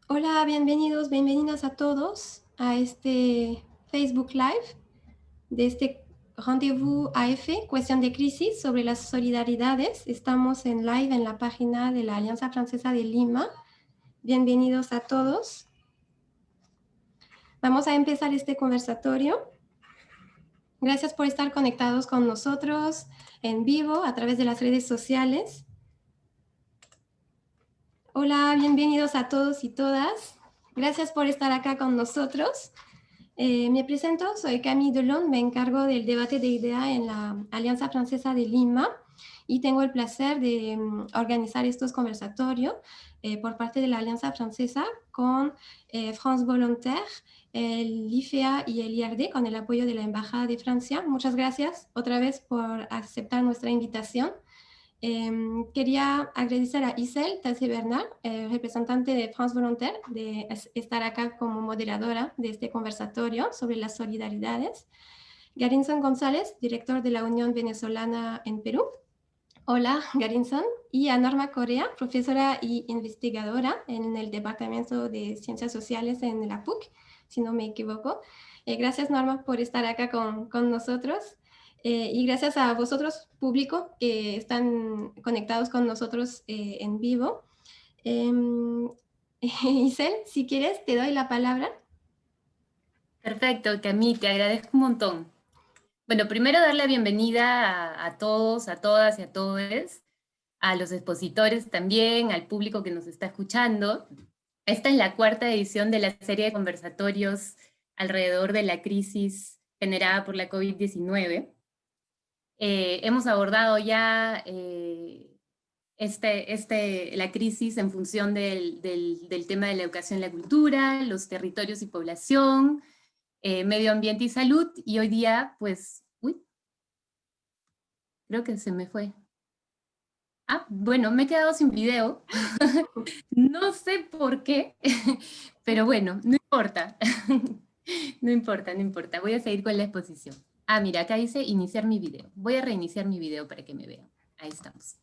Hola, bienvenidos, bienvenidas a todos a este Facebook Live de este Rendezvous AF, cuestión de crisis sobre las solidaridades. Estamos en live en la página de la Alianza Francesa de Lima. Bienvenidos a todos. Vamos a empezar este conversatorio. Gracias por estar conectados con nosotros en vivo a través de las redes sociales. Hola, bienvenidos a todos y todas. Gracias por estar acá con nosotros. Me presento, soy Camille Delon, me encargo del debate de idea en la Alianza Francesa de Lima y tengo el placer de organizar estos conversatorios por parte de la Alianza Francesa con France Volontaire, el IFEA y el IRD con el apoyo de la Embajada de Francia. Muchas gracias otra vez por aceptar nuestra invitación. Quería agradecer a Isel Tassé Bernard, representante de France Volontaire, de estar acá como moderadora de este conversatorio sobre las solidaridades. Garinson González, director de la Unión Venezolana en Perú. Hola, Garinson. Y a Norma Correa, profesora y investigadora en el Departamento de Ciencias Sociales en la PUC, si no me equivoco. Gracias, Norma, por estar acá con nosotros. Y gracias a vosotros, público, que están conectados con nosotros en vivo. Isel, si quieres, te doy la palabra. Perfecto, Cami, te agradezco un montón. Bueno, primero dar la bienvenida a todos, a todas y a todos, a los expositores también, al público que nos está escuchando. Esta es la cuarta edición de la serie de conversatorios alrededor de la crisis generada por la COVID-19. Hemos abordado ya la crisis en función del tema de la educación y la cultura, los territorios y población, medio ambiente y salud, y hoy día, pues, creo que se me fue. Bueno, me he quedado sin video. No sé por qué, pero bueno, no importa. No importa, no importa. Voy a seguir con la exposición. Mira, acá dice iniciar mi video. Voy a reiniciar mi video para que me vean. Ahí estamos.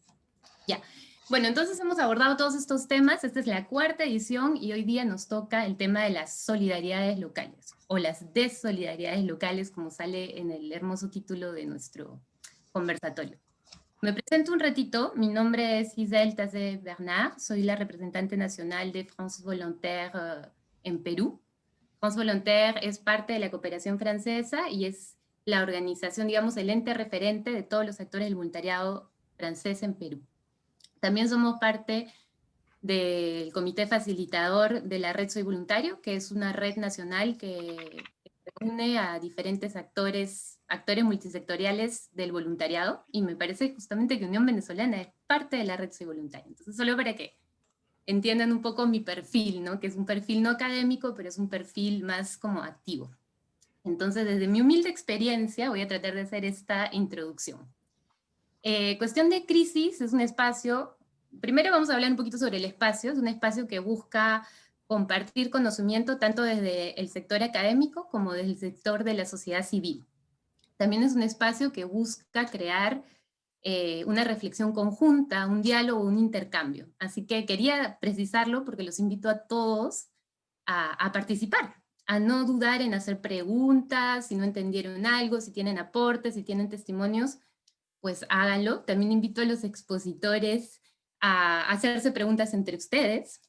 Ya. Bueno, entonces hemos abordado todos estos temas. Esta es la cuarta edición y hoy día nos toca el tema de las solidaridades locales o las desolidaridades locales, como sale en el hermoso título de nuestro conversatorio. Me presento un ratito. Mi nombre es Isabelle Tassé Bernard. Soy la representante nacional de France Volontaire en Perú. France Volontaire es parte de la cooperación francesa y es la organización, digamos, el ente referente de todos los actores del voluntariado francés en Perú. También somos parte del comité facilitador de la red Soy Voluntario, que es una red nacional que reúne a diferentes actores multisectoriales del voluntariado, y me parece justamente que Unión Venezolana es parte de la red Soy Voluntario. Entonces, solo para que entiendan un poco mi perfil, ¿no? Que es un perfil no académico, pero es un perfil más como activo. Entonces, desde mi humilde experiencia, voy a tratar de hacer esta introducción. Cuestión de crisis es un espacio. Primero vamos a hablar un poquito sobre el espacio. Es un espacio que busca compartir conocimiento tanto desde el sector académico como desde el sector de la sociedad civil. También es un espacio que busca crear una reflexión conjunta, un diálogo, un intercambio. Así que quería precisarlo porque los invito a todos a participar, a no dudar en hacer preguntas, si no entendieron algo, si tienen aportes, si tienen testimonios, pues háganlo. También invito a los expositores a hacerse preguntas entre ustedes.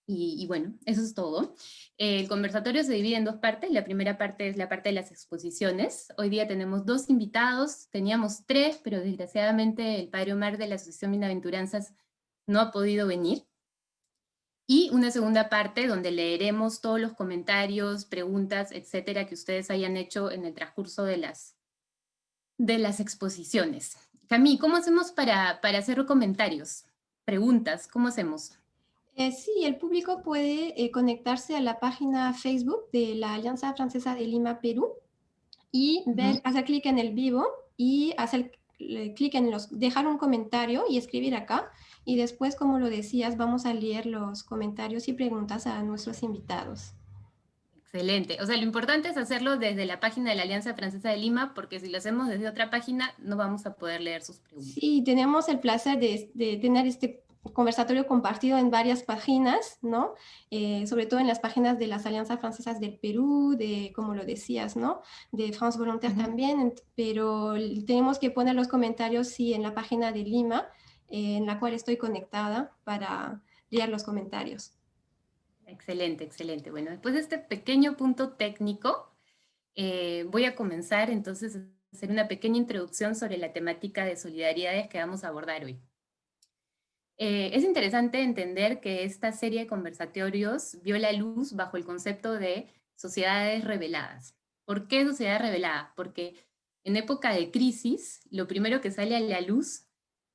Y bueno, eso es todo. El conversatorio se divide en dos partes. La primera parte es la parte de las exposiciones. Hoy día tenemos dos invitados, teníamos tres, pero desgraciadamente el padre Omar de la Asociación Bienaventuranzas no ha podido venir. Y una segunda parte donde leeremos todos los comentarios, preguntas, etcétera, que ustedes hayan hecho en el transcurso de las exposiciones. Camille, ¿cómo hacemos para hacer comentarios? Preguntas, ¿cómo hacemos? Sí, el público puede conectarse a la página Facebook de la Alianza Francesa de Lima, Perú, y hacer clic en el vivo y hacer clic en dejar un comentario y escribir acá. Y después, como lo decías, vamos a leer los comentarios y preguntas a nuestros invitados. Excelente. O sea, lo importante es hacerlo desde la página de la Alianza Francesa de Lima, porque si lo hacemos desde otra página, no vamos a poder leer sus preguntas. Sí, tenemos el placer de tener este conversatorio compartido en varias páginas, ¿no? Sobre todo en las páginas de las Alianzas Francesas del Perú, de, como lo decías, ¿no? De France Volontaire también, pero tenemos que poner los comentarios, sí, en la página de Lima, en la cual estoy conectada para leer los comentarios. Excelente, excelente. Bueno, después de este pequeño punto técnico, voy a comenzar entonces a hacer una pequeña introducción sobre la temática de solidaridades que vamos a abordar hoy. Es interesante entender que esta serie de conversatorios vio la luz bajo el concepto de sociedades reveladas. ¿Por qué sociedades reveladas? Porque en época de crisis, lo primero que sale a la luz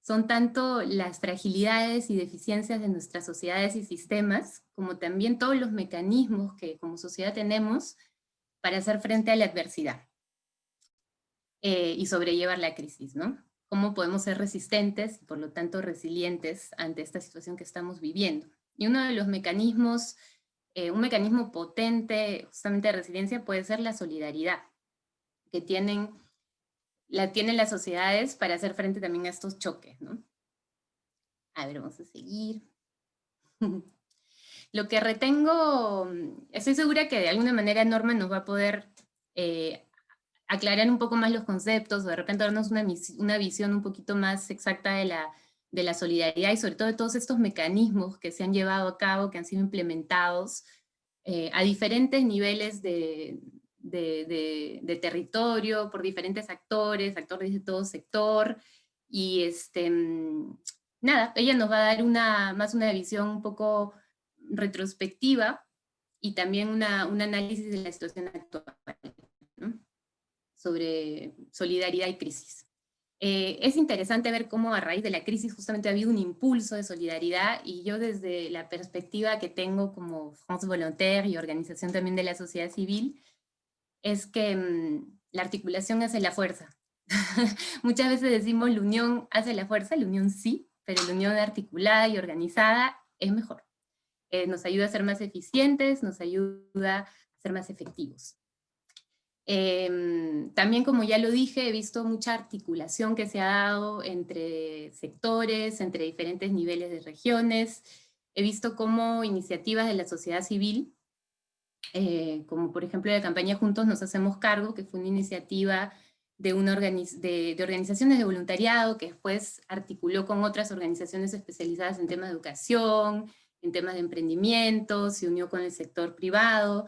son tanto las fragilidades y deficiencias de nuestras sociedades y sistemas, como también todos los mecanismos que como sociedad tenemos para hacer frente a la adversidad y sobrellevar la crisis, ¿no? Cómo podemos ser resistentes y por lo tanto resilientes ante esta situación que estamos viviendo. Y uno de los mecanismos, un mecanismo potente justamente de resiliencia puede ser la solidaridad, que tienen las sociedades para hacer frente también a estos choques, ¿no? A ver, vamos a seguir. Lo que retengo, estoy segura que de alguna manera Norma nos va a poder aclarar un poco más los conceptos, o de repente darnos una visión un poquito más exacta de la solidaridad y sobre todo de todos estos mecanismos que se han llevado a cabo, que han sido implementados a diferentes niveles de territorio, por diferentes actores de todo sector, y nada, ella nos va a dar más una visión un poco retrospectiva y también un análisis de la situación actual, ¿no? Sobre solidaridad y crisis. Es interesante ver cómo a raíz de la crisis justamente ha habido un impulso de solidaridad, y yo desde la perspectiva que tengo como France Volontaire y organización también de la sociedad civil, es que la articulación hace la fuerza. Muchas veces decimos la unión hace la fuerza, la unión sí, pero la unión articulada y organizada es mejor. Nos ayuda a ser más eficientes, nos ayuda a ser más efectivos. También, como ya lo dije, he visto mucha articulación que se ha dado entre sectores, entre diferentes niveles de regiones. He visto cómo iniciativas de la sociedad civil, como por ejemplo la campaña Juntos nos hacemos cargo, que fue una iniciativa de organizaciones de voluntariado que después articuló con otras organizaciones especializadas en temas de educación, en temas de emprendimiento, se unió con el sector privado,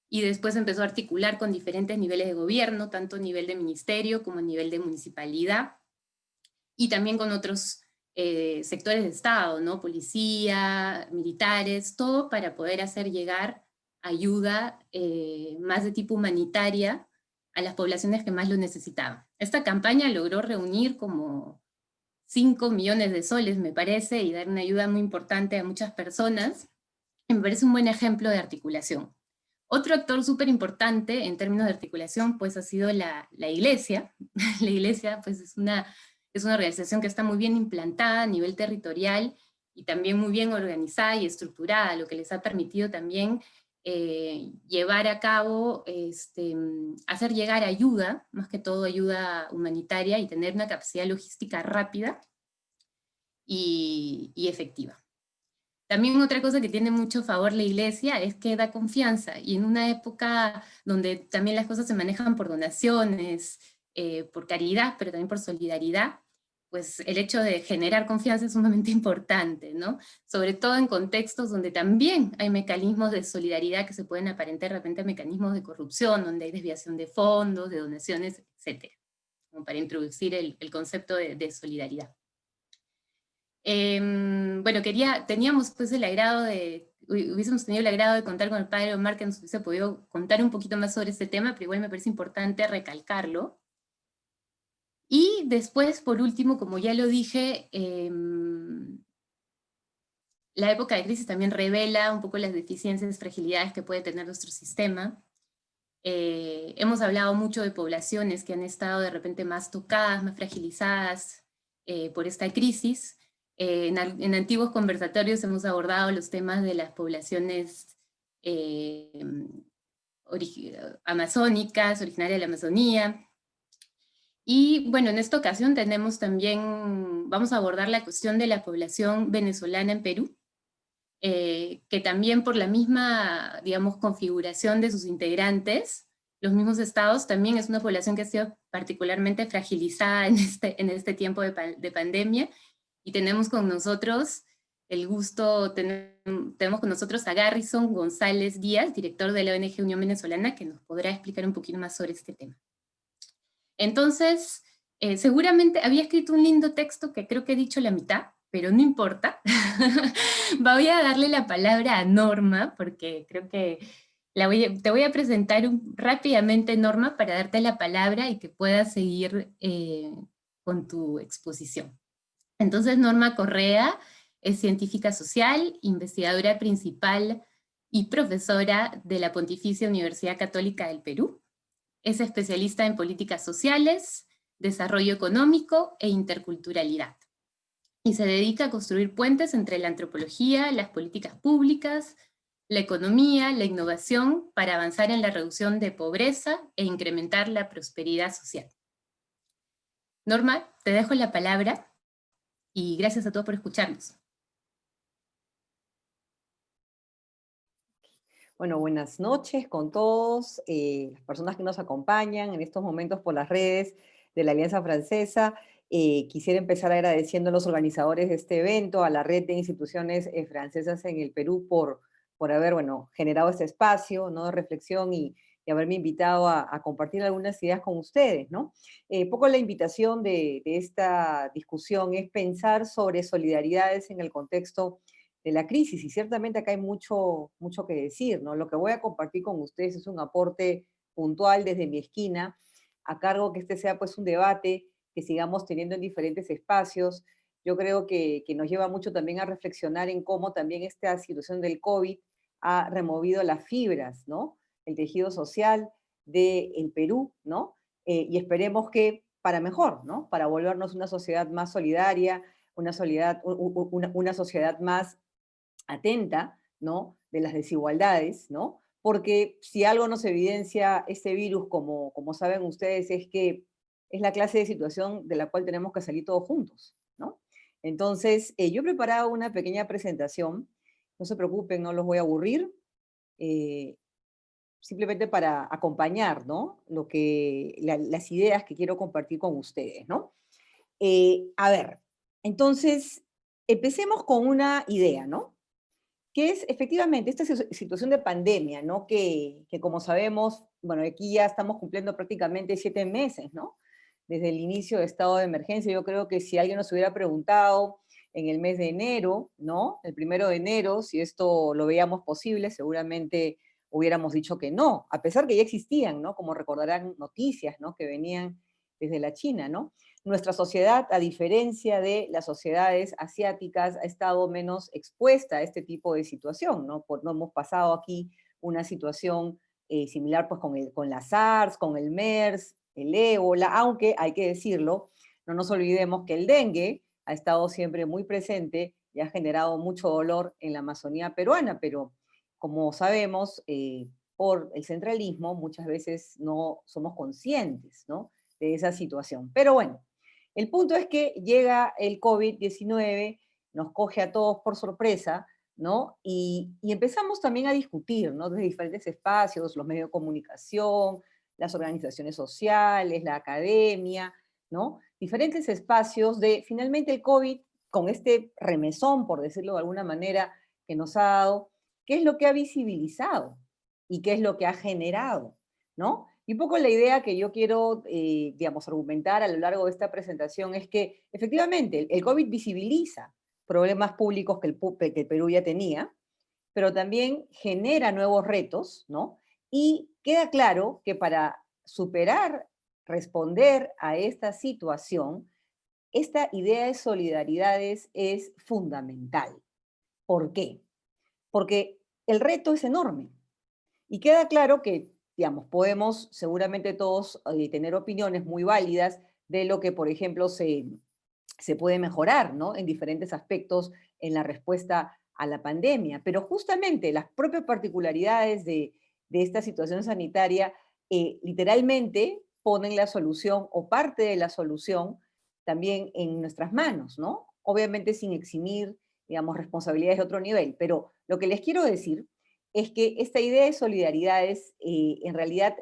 y después empezó a articular con diferentes niveles de gobierno, tanto a nivel de ministerio como a nivel de municipalidad, y también con otros sectores de Estado, ¿no? Policía, militares, todo para poder hacer llegar ayuda más de tipo humanitaria a las poblaciones que más lo necesitaban. Esta campaña logró reunir como 5 millones de soles, me parece, y dar una ayuda muy importante a muchas personas. Me parece un buen ejemplo de articulación. Otro actor súper importante en términos de articulación pues ha sido la Iglesia. La Iglesia pues es una organización que está muy bien implantada a nivel territorial y también muy bien organizada y estructurada, lo que les ha permitido también llevar a cabo, hacer llegar ayuda, más que todo ayuda humanitaria, y tener una capacidad logística rápida y efectiva. También otra cosa que tiene mucho favor la Iglesia es que da confianza, y en una época donde también las cosas se manejan por donaciones, por caridad, pero también por solidaridad, pues el hecho de generar confianza es sumamente importante, ¿no? Sobre todo en contextos donde también hay mecanismos de solidaridad que se pueden aparentar de repente a mecanismos de corrupción, donde hay desviación de fondos, de donaciones, etc. Como para introducir el concepto de solidaridad. Bueno, teníamos pues hubiésemos tenido el agrado de contar con el padre Omar, que nos hubiese podido contar un poquito más sobre este tema, pero igual me parece importante recalcarlo. Y después, por último, como ya lo dije, la época de crisis también revela un poco las deficiencias y fragilidades que puede tener nuestro sistema. Hemos hablado mucho de poblaciones que han estado de repente más tocadas, más fragilizadas por esta crisis. En antiguos conversatorios hemos abordado los temas de las poblaciones amazónicas, originarias de la Amazonía, Y bueno, en esta ocasión tenemos también, vamos a abordar la cuestión de la población venezolana en Perú, que también por la misma, digamos, configuración de sus integrantes, los mismos estados, también es una población que ha sido particularmente fragilizada en este tiempo de pandemia, y tenemos con nosotros el gusto, tenemos con nosotros a Garrison González Díaz, director de la ONG Unión Venezolana, que nos podrá explicar un poquito más sobre este tema. Entonces, seguramente había escrito un lindo texto que creo que he dicho la mitad, pero no importa. Voy a darle la palabra a Norma, porque creo que te voy a presentar rápidamente, Norma, para darte la palabra y que puedas seguir con tu exposición. Entonces, Norma Correa es científica social, investigadora principal y profesora de la Pontificia Universidad Católica del Perú. Es especialista en políticas sociales, desarrollo económico e interculturalidad. Y se dedica a construir puentes entre la antropología, las políticas públicas, la economía, la innovación, para avanzar en la reducción de pobreza e incrementar la prosperidad social. Norma, te dejo la palabra y gracias a todos por escucharnos. Bueno, buenas noches con todos, las personas que nos acompañan en estos momentos por las redes de la Alianza Francesa. Quisiera empezar agradeciendo a los organizadores de este evento, a la red de instituciones francesas en el Perú por haber, bueno, generado este espacio, ¿no?, de reflexión y haberme invitado a compartir algunas ideas con ustedes, ¿no? Poco la invitación de esta discusión es pensar sobre solidaridades en el contexto de la crisis, y ciertamente acá hay mucho que decir, ¿no? Lo que voy a compartir con ustedes es un aporte puntual desde mi esquina, a cargo que este sea pues un debate que sigamos teniendo en diferentes espacios. Yo creo que nos lleva mucho también a reflexionar en cómo también esta situación del COVID ha removido las fibras, ¿no?, el tejido social del Perú, ¿no? Y esperemos que para mejor, ¿no?, para volvernos una sociedad más solidaria, una sociedad más atenta, ¿no?, de las desigualdades, ¿no? Porque si algo nos evidencia este virus, como saben ustedes, es que es la clase de situación de la cual tenemos que salir todos juntos, ¿no? Entonces, yo he preparado una pequeña presentación, no se preocupen, no los voy a aburrir, eh, simplemente para acompañar, ¿no?, las ideas que quiero compartir con ustedes, ¿no? A ver, entonces, empecemos con una idea, ¿no?, que es efectivamente esta situación de pandemia, ¿no?, que como sabemos, bueno, aquí ya estamos cumpliendo prácticamente 7 meses, ¿no?, desde el inicio de estado de emergencia. Yo creo que si alguien nos hubiera preguntado en el mes de enero, ¿no?, el 1 de enero, si esto lo veíamos posible, seguramente hubiéramos dicho que no, a pesar que ya existían, ¿no?, como recordarán, noticias, ¿no?, que venían desde la China, ¿no? Nuestra sociedad, a diferencia de las sociedades asiáticas, ha estado menos expuesta a este tipo de situación, ¿no? No hemos pasado aquí una situación similar pues con la SARS, con el MERS, el ébola, aunque hay que decirlo, no nos olvidemos que el dengue ha estado siempre muy presente y ha generado mucho dolor en la Amazonía peruana, pero como sabemos, por el centralismo muchas veces no somos conscientes, ¿no?, de esa situación. Pero bueno, el punto es que llega el COVID-19, nos coge a todos por sorpresa, ¿no? Y empezamos también a discutir, ¿no?, desde diferentes espacios, los medios de comunicación, las organizaciones sociales, la academia, ¿no? Diferentes espacios de, finalmente, el COVID, con este remesón, por decirlo de alguna manera, que nos ha dado, qué es lo que ha visibilizado y qué es lo que ha generado, ¿no? Y un poco la idea que yo quiero, digamos, argumentar a lo largo de esta presentación es que, efectivamente, el COVID visibiliza problemas públicos que el Perú ya tenía, pero también genera nuevos retos, ¿no? Y queda claro que para superar, responder a esta situación, esta idea de solidaridades es fundamental. ¿Por qué? Porque el reto es enorme. Y queda claro que, digamos, podemos seguramente todos tener opiniones muy válidas de lo que, por ejemplo, se puede mejorar, ¿no?, en diferentes aspectos en la respuesta a la pandemia. Pero justamente las propias particularidades de esta situación sanitaria, literalmente ponen la solución o parte de la solución también en nuestras manos, ¿no? Obviamente sin eximir, digamos, responsabilidades de otro nivel, pero lo que les quiero decir es que esta idea de solidaridades, en realidad,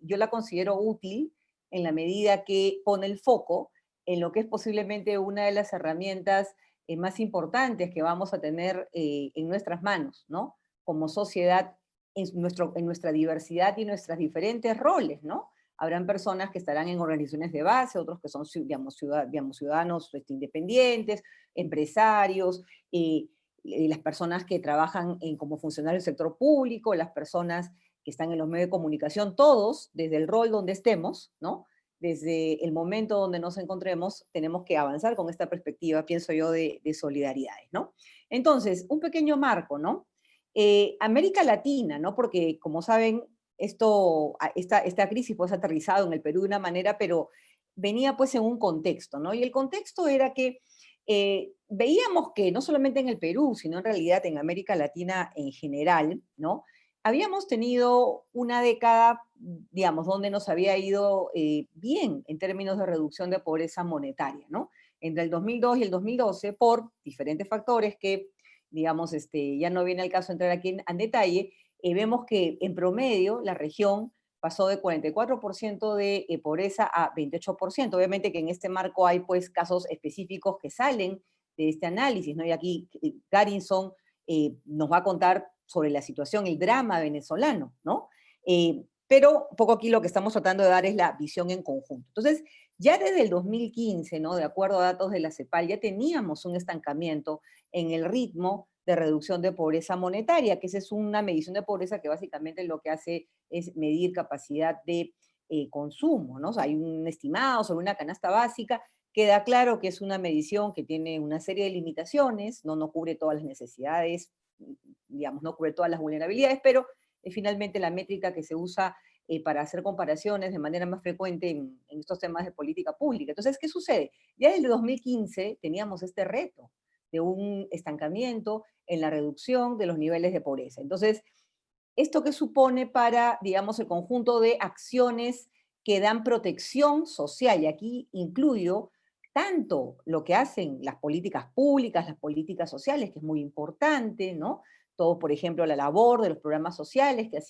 yo la considero útil en la medida que pone el foco en lo que es posiblemente una de las herramientas más importantes que vamos a tener en nuestras manos, ¿no? Como sociedad, en nuestra diversidad y nuestros diferentes roles, ¿no? Habrán personas que estarán en organizaciones de base, otros que son, digamos, ciudadanos independientes, empresarios, las personas que trabajan como funcionarios del sector público, las personas que están en los medios de comunicación, todos, desde el rol donde estemos, ¿no? Desde el momento donde nos encontremos, tenemos que avanzar con esta perspectiva, pienso yo, de solidaridades, ¿no? Entonces, un pequeño marco, ¿no? América Latina, ¿no? Porque, como saben, esta crisis pues ha aterrizado en el Perú de una manera, pero venía pues en un contexto, ¿no? Y el contexto era que veíamos que no solamente en el Perú, sino en realidad en América Latina en general, ¿no? Habíamos tenido una década, digamos, donde nos había ido bien en términos de reducción de pobreza monetaria, ¿no? Entre el 2002 y el 2012, por diferentes factores que, digamos, ya no viene al caso entrar aquí en detalle, vemos que en promedio la región pasó de 44% de pobreza a 28%. Obviamente que en este marco hay pues casos específicos que salen de este análisis, ¿no? Y aquí Garrison nos va a contar sobre la situación, el drama venezolano, ¿no? Pero un poco aquí lo que estamos tratando de dar es la visión en conjunto. Entonces, ya desde el 2015, ¿no? De acuerdo a datos de la CEPAL, ya teníamos un estancamiento en el ritmo de reducción de pobreza monetaria, que esa es una medición de pobreza que básicamente lo que hace es medir capacidad de consumo, ¿no? O sea, hay un estimado sobre una canasta básica, queda claro que es una medición que tiene una serie de limitaciones, no cubre todas las necesidades, digamos, no cubre todas las vulnerabilidades, pero finalmente la métrica que se usa para hacer comparaciones de manera más frecuente en estos temas de política pública. Entonces, ¿qué sucede? Ya desde 2015 teníamos este reto de un estancamiento en la reducción de los niveles de pobreza. Entonces, ¿esto qué supone para, digamos, el conjunto de acciones que dan protección social? Y aquí incluyo tanto lo que hacen las políticas públicas, las políticas sociales, que es muy importante, ¿no? Todo, por ejemplo, la labor de los programas sociales, que ha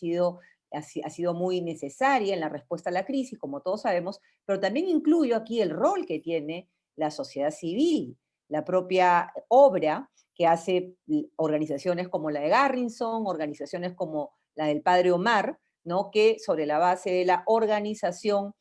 sido muy necesaria en la respuesta a la crisis, como todos sabemos, pero también incluyo aquí el rol que tiene la sociedad civil, la propia obra que hace organizaciones como la de Garrison, organizaciones como la del Padre Omar, ¿no? Que sobre la base de la organización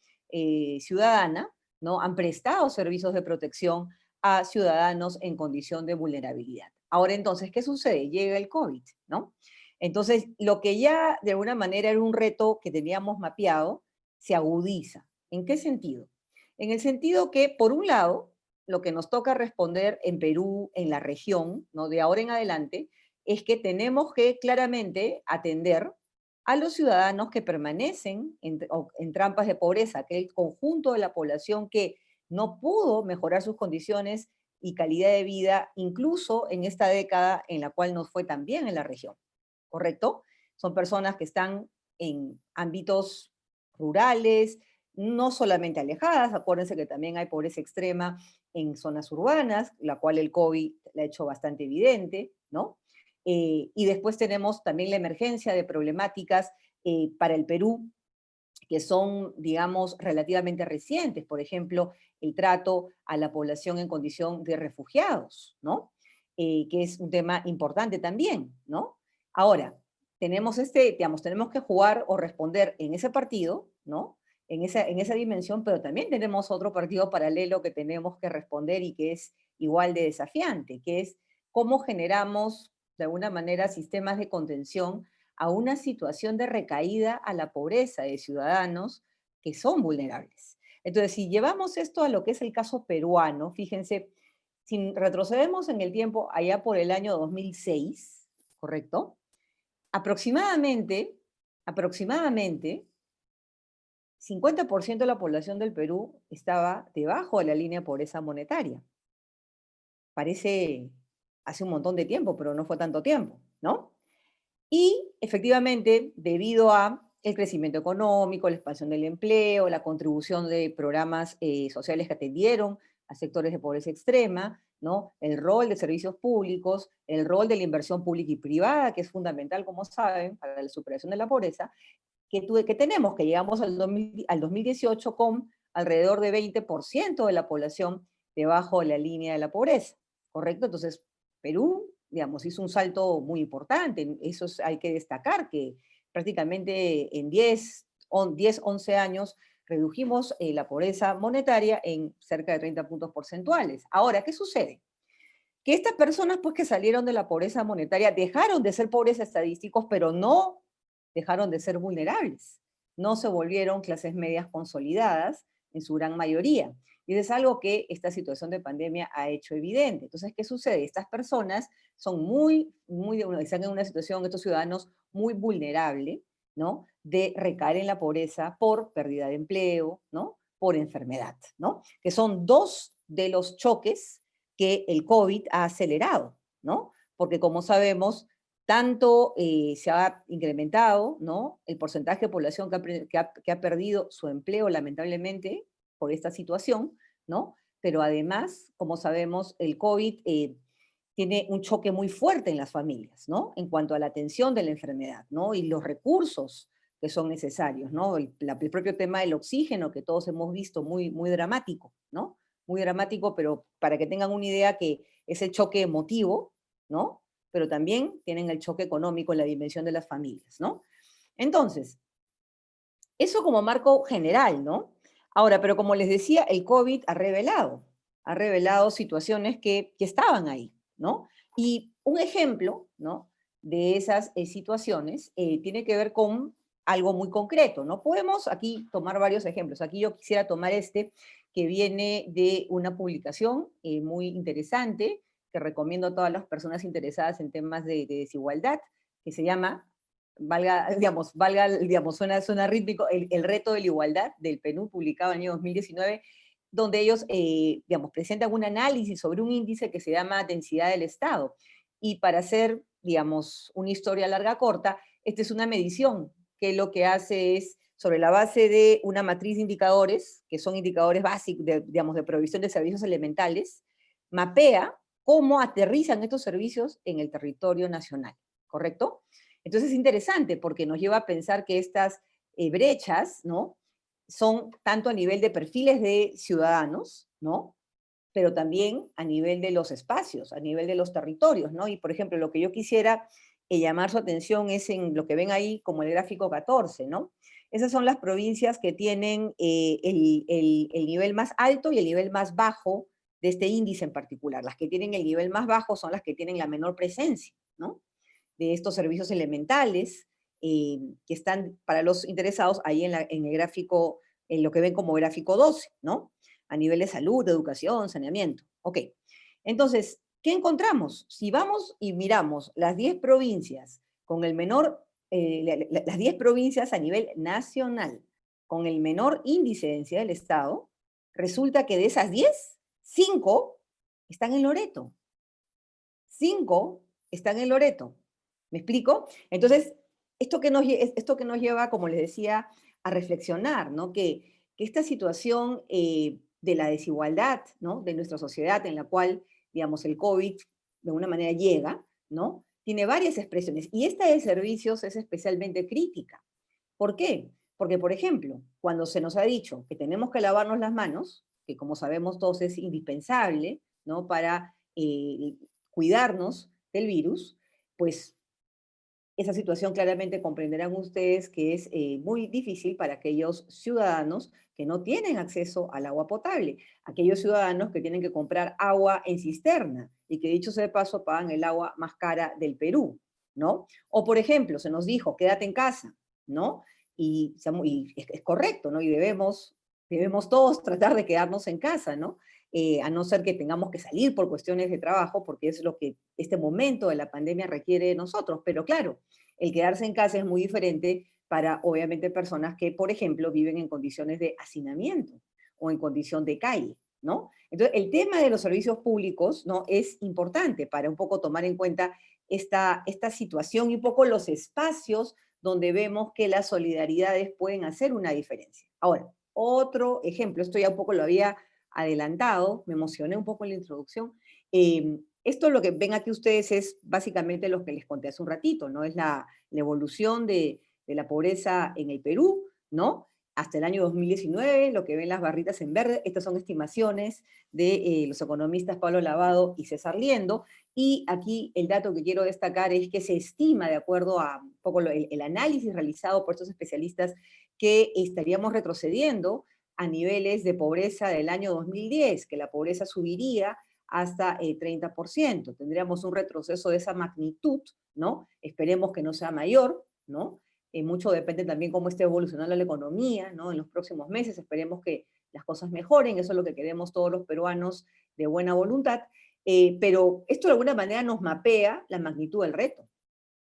ciudadana, ¿no? Han prestado servicios de protección a ciudadanos en condición de vulnerabilidad. Ahora entonces, ¿qué sucede? Llega el COVID, ¿no? Entonces, lo que ya de alguna manera era un reto que teníamos mapeado, se agudiza. ¿En qué sentido? En el sentido que, por un lado, lo que nos toca responder en Perú, en la región, ¿no? De ahora en adelante, es que tenemos que claramente atender a los ciudadanos que permanecen en trampas de pobreza, que es el conjunto de la población que no pudo mejorar sus condiciones y calidad de vida, incluso en esta década en la cual nos fue tan bien en la región, ¿correcto? Son personas que están en ámbitos rurales, no solamente alejadas, acuérdense que también hay pobreza extrema en zonas urbanas, la cual el COVID la ha hecho bastante evidente, ¿no? Y después tenemos también la emergencia de problemáticas para el Perú, que son, digamos, relativamente recientes. Por ejemplo, el trato a la población en condición de refugiados, ¿no? Que es un tema importante también, ¿no? Ahora, digamos, tenemos que jugar o responder en ese partido, ¿no? En esa dimensión, pero también tenemos otro partido paralelo que tenemos que responder y que es igual de desafiante, que es cómo generamos de alguna manera sistemas de contención a una situación de recaída a la pobreza de ciudadanos que son vulnerables. Entonces, si llevamos esto a lo que es el caso peruano, fíjense, si retrocedemos en el tiempo allá por el año 2006, ¿correcto? Aproximadamente 50% de la población del Perú estaba debajo de la línea de pobreza monetaria. Parece hace un montón de tiempo, pero no fue tanto tiempo, ¿no? Y efectivamente, debido a el crecimiento económico, la expansión del empleo, la contribución de programas sociales que atendieron a sectores de pobreza extrema, ¿no? El rol de servicios públicos, el rol de la inversión pública y privada, que es fundamental, como saben, para la superación de la pobreza, que tenemos, que llegamos al 2018 con alrededor de 20% de la población debajo de la línea de la pobreza, ¿correcto? Entonces, Perú, digamos, hizo un salto muy importante, eso hay que destacar, que prácticamente en 11 años redujimos la pobreza monetaria en cerca de 30 puntos porcentuales. Ahora, ¿qué sucede? Que estas personas pues que salieron de la pobreza monetaria dejaron de ser pobres estadísticos, pero no dejaron de ser vulnerables. No se volvieron clases medias consolidadas en su gran mayoría. Y eso es algo que esta situación de pandemia ha hecho evidente. Entonces, ¿qué sucede? Estas personas son están en una situación, estos ciudadanos, muy vulnerable, ¿no? De recaer en la pobreza por pérdida de empleo, ¿no? Por enfermedad, ¿no? Que son dos de los choques que el COVID ha acelerado, ¿no? Porque como sabemos, tanto se ha incrementado, ¿no? El porcentaje de población que ha perdido su empleo, lamentablemente, por esta situación, ¿no? Pero además, como sabemos, el COVID tiene un choque muy fuerte en las familias, ¿no? En cuanto a la atención de la enfermedad, ¿no? Y los recursos que son necesarios, ¿no? El propio tema del oxígeno que todos hemos visto muy, muy dramático, ¿no? Muy dramático, pero para que tengan una idea que es el choque emotivo, ¿no? Pero también tienen el choque económico en la dimensión de las familias, ¿no? Entonces, eso como marco general, ¿no? Ahora, pero como les decía, el COVID ha revelado situaciones que estaban ahí, ¿no? Y un ejemplo, ¿no? De esas situaciones tiene que ver con algo muy concreto, ¿no? Podemos aquí tomar varios ejemplos. Aquí yo quisiera tomar este que viene de una publicación muy interesante que recomiendo a todas las personas interesadas en temas de desigualdad, que se llama digamos, suena rítmico, el reto de la igualdad del Perú, publicado en el año 2019, donde ellos, digamos, presentan un análisis sobre un índice que se llama densidad del Estado. Y para hacer, digamos, una historia larga corta, esta es una medición que lo que hace es, sobre la base de una matriz de indicadores, que son indicadores básicos, digamos, de provisión de servicios elementales, mapea cómo aterrizan estos servicios en el territorio nacional, ¿correcto? Entonces es interesante porque nos lleva a pensar que estas brechas, ¿no? Son tanto a nivel de perfiles de ciudadanos, ¿no? Pero también a nivel de los espacios, a nivel de los territorios, ¿no? Y por ejemplo, lo que yo quisiera llamar su atención es en lo que ven ahí como el gráfico 14, ¿no? Esas son las provincias que tienen el nivel más alto y el nivel más bajo de este índice en particular. Las que tienen el nivel más bajo son las que tienen la menor presencia, ¿no? De estos servicios elementales que están para los interesados ahí en el gráfico, en lo que ven como gráfico 12, ¿no? A nivel de salud, de educación, saneamiento. Ok. Entonces, ¿qué encontramos? Si vamos y miramos las 10 provincias con el menor, las 10 provincias a nivel nacional con el menor índice de densidad del Estado, resulta que de esas 10, 5 están en Loreto. 5 están en Loreto. ¿Me explico? Entonces, esto que nos lleva, como les decía, a reflexionar, ¿no? Que esta situación de la desigualdad, ¿no? De nuestra sociedad en la cual, digamos, el COVID de alguna manera llega, ¿no? Tiene varias expresiones. Y esta de servicios es especialmente crítica. ¿Por qué? Porque, por ejemplo, cuando se nos ha dicho que tenemos que lavarnos las manos, que como sabemos todos es indispensable, ¿no? Para cuidarnos del virus, pues esa situación claramente comprenderán ustedes que es muy difícil para aquellos ciudadanos que no tienen acceso al agua potable, aquellos ciudadanos que tienen que comprar agua en cisterna y que dicho sea de paso pagan el agua más cara del Perú, ¿no? O por ejemplo, se nos dijo, quédate en casa, ¿no? Y es correcto, ¿no? Y debemos todos tratar de quedarnos en casa, ¿no? A no ser que tengamos que salir por cuestiones de trabajo, porque es lo que este momento de la pandemia requiere de nosotros. Pero claro, el quedarse en casa es muy diferente para, obviamente, personas que, por ejemplo, viven en condiciones de hacinamiento o en condición de calle, ¿no? Entonces, el tema de los servicios públicos, ¿no? Es importante para un poco tomar en cuenta esta situación y un poco los espacios donde vemos que las solidaridades pueden hacer una diferencia. Ahora, otro ejemplo, esto ya un poco lo había adelantado, me emocioné un poco en la introducción. Esto lo que ven aquí ustedes es básicamente lo que les conté hace un ratito, ¿no? Es la evolución de la pobreza en el Perú, ¿no? Hasta el año 2019, lo que ven las barritas en verde, estas son estimaciones de los economistas Pablo Lavado y César Liendo, y aquí el dato que quiero destacar es que se estima, de acuerdo a un poco el análisis realizado por estos especialistas, que estaríamos retrocediendo a niveles de pobreza del año 2010, que la pobreza subiría hasta 30%. Tendríamos un retroceso de esa magnitud, ¿no? Esperemos que no sea mayor, ¿no? Mucho depende también cómo esté evolucionando la economía, ¿no? En los próximos meses esperemos que las cosas mejoren, eso es lo que queremos todos los peruanos de buena voluntad, pero esto de alguna manera nos mapea la magnitud del reto,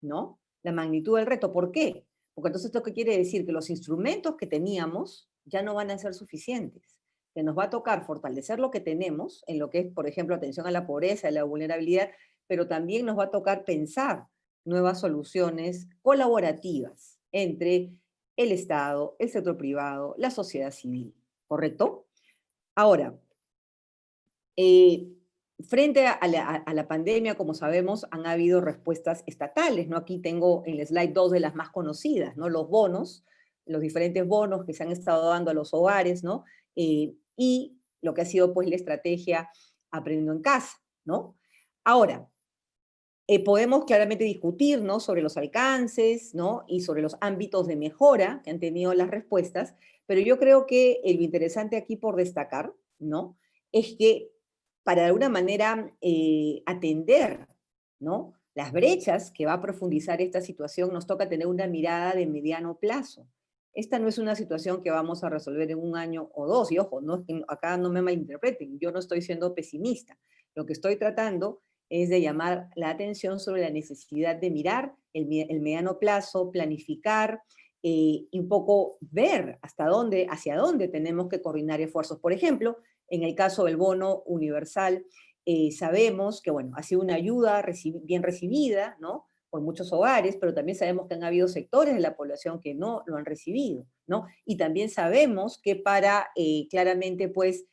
¿no? La magnitud del reto, ¿por qué? Porque entonces esto qué quiere decir que los instrumentos que teníamos ya no van a ser suficientes, que nos va a tocar fortalecer lo que tenemos, en lo que es, por ejemplo, atención a la pobreza, a la vulnerabilidad, pero también nos va a tocar pensar nuevas soluciones colaborativas entre el Estado, el sector privado, la sociedad civil, ¿correcto? Ahora, eh, frente a la pandemia, como sabemos, han habido respuestas estatales, ¿no? Aquí tengo en el slide 2 de las más conocidas, ¿no? Los bonos, los diferentes bonos que se han estado dando a los hogares, ¿no? Y lo que ha sido, pues, la estrategia Aprendiendo en Casa, ¿no? Ahora, podemos claramente discutir, ¿no? Sobre los alcances, ¿no? Y sobre los ámbitos de mejora que han tenido las respuestas, pero yo creo que lo interesante aquí por destacar, ¿no? Es que para de alguna manera atender, ¿no? Las brechas que va a profundizar esta situación, nos toca tener una mirada de mediano plazo. Esta no es una situación que vamos a resolver en un año o dos, y ojo, no, acá no me malinterpreten, yo no estoy siendo pesimista. Lo que estoy tratando es de llamar la atención sobre la necesidad de mirar el mediano plazo, planificar y un poco ver hacia dónde tenemos que coordinar esfuerzos. Por ejemplo, en el caso del bono universal, sabemos que, bueno, ha sido una ayuda bien recibida, ¿no? Por muchos hogares, pero también sabemos que han habido sectores de la población que no lo han recibido, ¿no? Y también sabemos que para claramente, pues,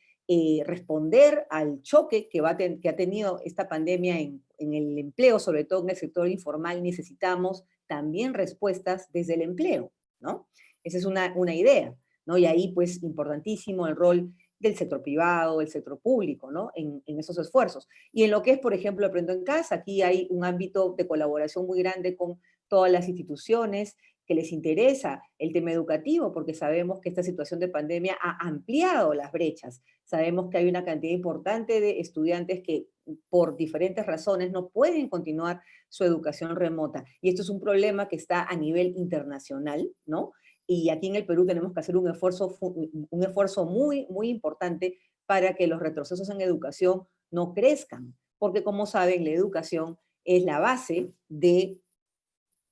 responder al choque que ha tenido esta pandemia en el empleo, sobre todo en el sector informal, necesitamos también respuestas desde el empleo, ¿no? Esa es una idea, ¿no? Y ahí, pues, importantísimo el rol del sector privado, el sector público, ¿no? En esos esfuerzos. Y en lo que es, por ejemplo, Aprendo en Casa, aquí hay un ámbito de colaboración muy grande con todas las instituciones que les interesa el tema educativo, porque sabemos que esta situación de pandemia ha ampliado las brechas. Sabemos que hay una cantidad importante de estudiantes que por diferentes razones no pueden continuar su educación remota. Y esto es un problema que está a nivel internacional, ¿no? Y aquí en el Perú tenemos que hacer un esfuerzo muy, muy importante para que los retrocesos en educación no crezcan, porque como saben, la educación es la base de,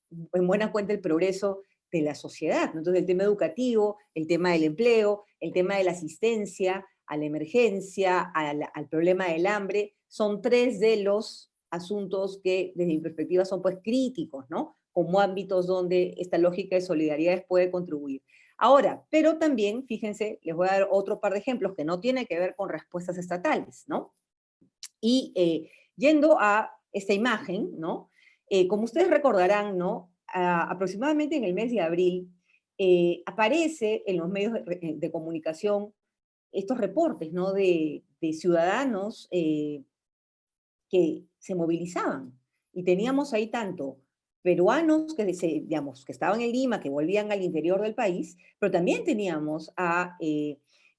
en buena cuenta, el progreso de la sociedad, ¿no? Entonces, el tema educativo, el tema del empleo, el tema de la asistencia a la emergencia, al problema del hambre, son tres de los asuntos que, desde mi perspectiva, son pues críticos, ¿no? Como ámbitos donde esta lógica de solidaridad puede contribuir. Ahora, pero también, fíjense, les voy a dar otro par de ejemplos que no tienen que ver con respuestas estatales, ¿no? Y yendo a esta imagen, ¿no? Como ustedes recordarán, ¿no? Aproximadamente en el mes de abril, aparece en los medios de comunicación estos reportes, ¿no? De ciudadanos que se movilizaban. Y teníamos ahí tanto peruanos digamos, que estaban en Lima, que volvían al interior del país, pero también teníamos a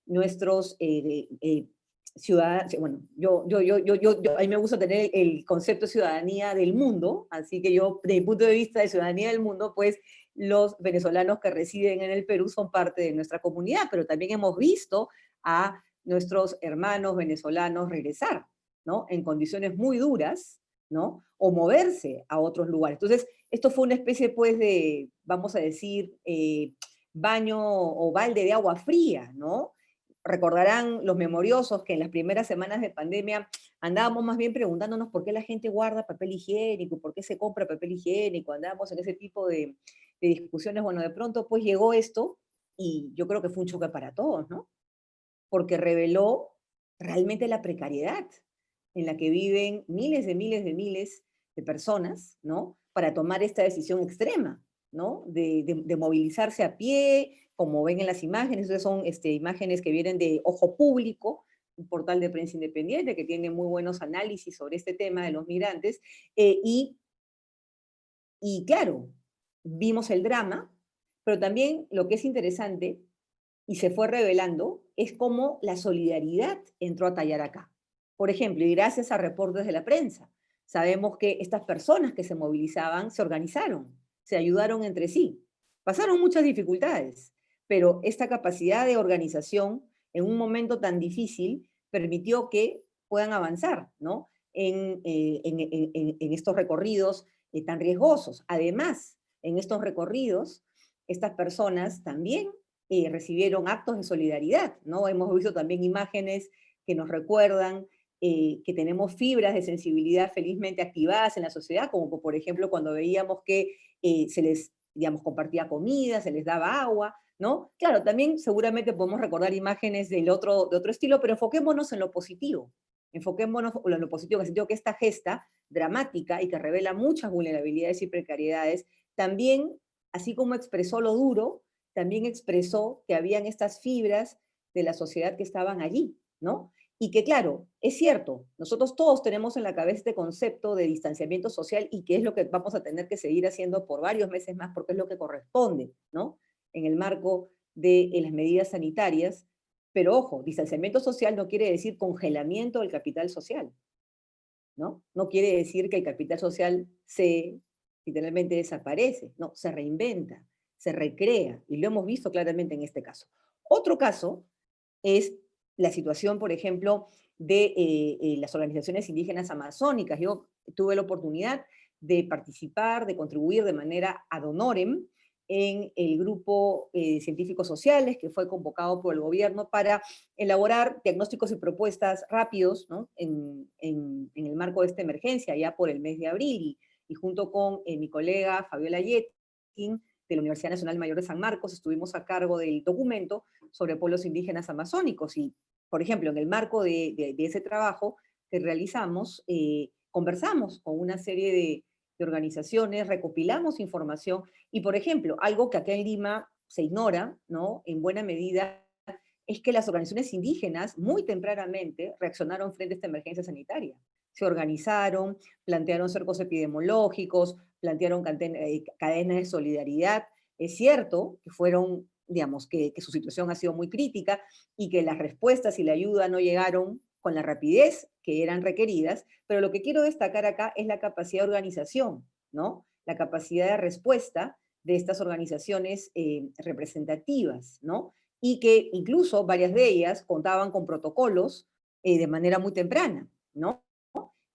nuestros ciudadanos, bueno, a mí me gusta tener el concepto de ciudadanía del mundo, así que yo, desde mi punto de vista de ciudadanía del mundo, pues los venezolanos que residen en el Perú son parte de nuestra comunidad, pero también hemos visto a nuestros hermanos venezolanos regresar, ¿no? En condiciones muy duras, ¿no? O moverse a otros lugares. Entonces, esto fue una especie, pues, de, vamos a decir, baño o balde de agua fría, ¿no? Recordarán los memoriosos que en las primeras semanas de pandemia andábamos más bien preguntándonos por qué la gente guarda papel higiénico, por qué se compra papel higiénico, andábamos en ese tipo de discusiones, bueno, de pronto pues llegó esto y yo creo que fue un choque para todos, ¿no? Porque reveló realmente la precariedad en la que viven miles de personas, ¿no? Para tomar esta decisión extrema, ¿no? De movilizarse a pie, como ven en las imágenes, esas son imágenes que vienen de Ojo Público, un portal de prensa independiente que tiene muy buenos análisis sobre este tema de los migrantes, y claro, vimos el drama, pero también lo que es interesante y se fue revelando es cómo la solidaridad entró a tallar acá. Por ejemplo, y gracias a reportes de la prensa, sabemos que estas personas que se movilizaban se organizaron, se ayudaron entre sí. Pasaron muchas dificultades, pero esta capacidad de organización en un momento tan difícil permitió que puedan avanzar, ¿no? En estos recorridos tan riesgosos. Además, en estos recorridos, estas personas también recibieron actos de solidaridad, ¿no? Hemos visto también imágenes que nos recuerdan que tenemos fibras de sensibilidad felizmente activadas en la sociedad, como por ejemplo cuando veíamos que se les, digamos, compartía comida, se les daba agua, ¿no? Claro, también seguramente podemos recordar imágenes de otro estilo, pero enfoquémonos en lo positivo. Enfoquémonos en lo positivo, en el sentido que esta gesta dramática y que revela muchas vulnerabilidades y precariedades, también, así como expresó lo duro, también expresó que habían estas fibras de la sociedad que estaban allí, ¿no? Y que claro, es cierto, nosotros todos tenemos en la cabeza este concepto de distanciamiento social y que es lo que vamos a tener que seguir haciendo por varios meses más porque es lo que corresponde, ¿no? En el marco de las medidas sanitarias, pero ojo, distanciamiento social no quiere decir congelamiento del capital social, ¿no? No quiere decir que el capital social se literalmente desaparece, no, se reinventa, se recrea, y lo hemos visto claramente en este caso. Otro caso es la situación, por ejemplo, de las organizaciones indígenas amazónicas. Yo tuve la oportunidad de participar, de contribuir de manera ad honorem en el grupo de científicos sociales que fue convocado por el gobierno para elaborar diagnósticos y propuestas rápidos, ¿no? en el marco de esta emergencia, ya por el mes de abril, y junto con mi colega Fabiola Yetkin, de la Universidad Nacional Mayor de San Marcos, estuvimos a cargo del documento sobre pueblos indígenas amazónicos. Y, por ejemplo, en el marco de ese trabajo que realizamos, conversamos con una serie de organizaciones, recopilamos información y, por ejemplo, algo que acá en Lima se ignora, ¿no? En buena medida, es que las organizaciones indígenas muy tempranamente reaccionaron frente a esta emergencia sanitaria. Se organizaron, plantearon cercos epidemiológicos, plantearon cadenas de solidaridad. Es cierto que fueron, digamos, que su situación ha sido muy crítica y que las respuestas y la ayuda no llegaron con la rapidez que eran requeridas, pero lo que quiero destacar acá es la capacidad de organización, ¿no? La capacidad de respuesta de estas organizaciones representativas, ¿no? Y que incluso varias de ellas contaban con protocolos de manera muy temprana, ¿no?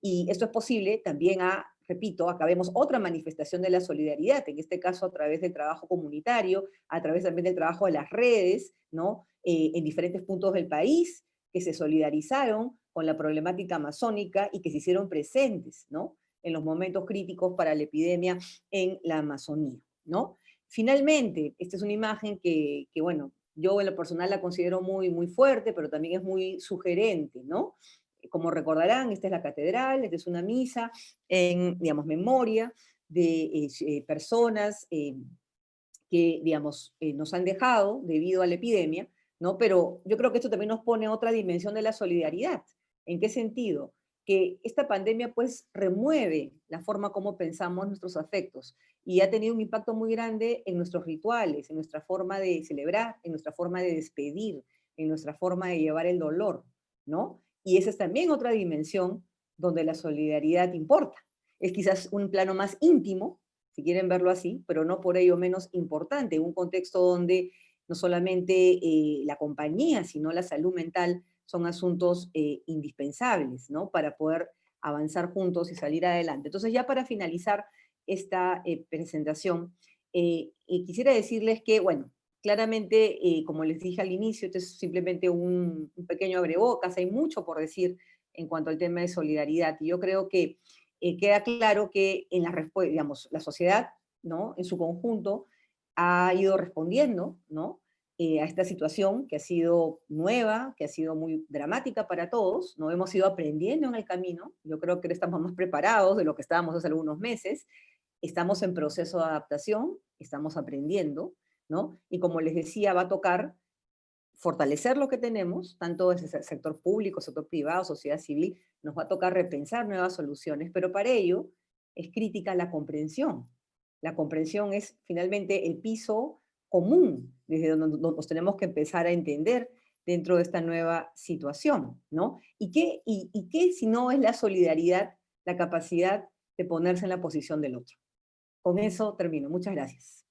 Y esto es posible también repito, acabemos otra manifestación de la solidaridad, en este caso a través del trabajo comunitario, a través también del trabajo de las redes, ¿no? En diferentes puntos del país, que se solidarizaron con la problemática amazónica y que se hicieron presentes, ¿no? En los momentos críticos para la epidemia en la Amazonía, ¿no? Finalmente, esta es una imagen bueno, yo en lo personal la considero muy, muy fuerte, pero también es muy sugerente, ¿no? Como recordarán, esta es la catedral, esta es una misa en, digamos, memoria de personas que, digamos, nos han dejado debido a la epidemia, ¿no? Pero yo creo que esto también nos pone otra dimensión de la solidaridad. ¿En qué sentido? Que esta pandemia, pues, remueve la forma como pensamos nuestros afectos y ha tenido un impacto muy grande en nuestros rituales, en nuestra forma de celebrar, en nuestra forma de despedir, en nuestra forma de llevar el dolor, ¿no? Y esa es también otra dimensión donde la solidaridad importa. Es quizás un plano más íntimo, si quieren verlo así, pero no por ello menos importante, en un contexto donde no solamente la compañía, sino la salud mental son asuntos indispensables, ¿no? Para poder avanzar juntos y salir adelante. Entonces, ya para finalizar esta presentación, quisiera decirles que, bueno, claramente, como les dije al inicio, esto es simplemente un pequeño abrebocas, hay mucho por decir en cuanto al tema de solidaridad, y yo creo que queda claro que en digamos, la sociedad, ¿no? En su conjunto, ha ido respondiendo, ¿no? A esta situación que ha sido nueva, que ha sido muy dramática para todos, ¿no? Hemos ido aprendiendo en el camino. Yo creo que estamos más preparados de lo que estábamos hace algunos meses. Estamos en proceso de adaptación, estamos aprendiendo, ¿no? Y como les decía, va a tocar fortalecer lo que tenemos, tanto desde el sector público, sector privado, sociedad civil, nos va a tocar repensar nuevas soluciones, pero para ello es crítica la comprensión. La comprensión es finalmente el piso común desde donde nos tenemos que empezar a entender dentro de esta nueva situación, ¿no? ¿Y qué si no es la solidaridad, la capacidad de ponerse en la posición del otro? Con eso termino. Muchas gracias.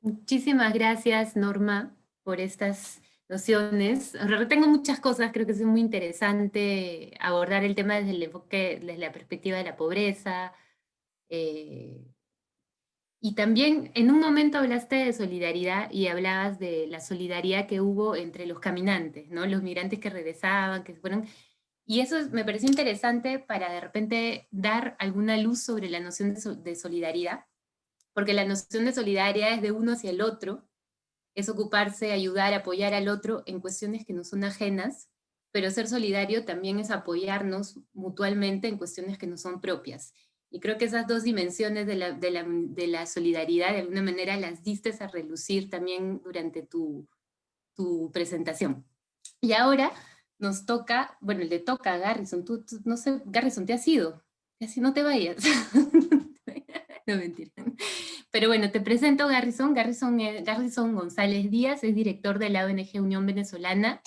Muchísimas gracias, Norma, por estas nociones. Tengo muchas cosas, creo que es muy interesante abordar el tema desde el enfoque, desde la perspectiva de la pobreza. Y también en un momento hablaste de solidaridad y hablabas de la solidaridad que hubo entre los caminantes, ¿no? Los migrantes que regresaban, que se fueron. Y eso me pareció interesante para de repente dar alguna luz sobre la noción de solidaridad, porque la noción de solidaridad es de uno hacia el otro, es ocuparse, ayudar, apoyar al otro en cuestiones que no son ajenas, pero ser solidario también es apoyarnos mutuamente en cuestiones que no son propias. Y creo que esas dos dimensiones de la solidaridad, de alguna manera, las diste a relucir también durante tu presentación. Y ahora nos toca, bueno, le toca a Garrison. No sé, Garrison, ¿te has ido? Así no te vayas. No, mentira. Pero bueno, te presento a Garrison. Garrison González Díaz es director de la ONG Unión Venezolana,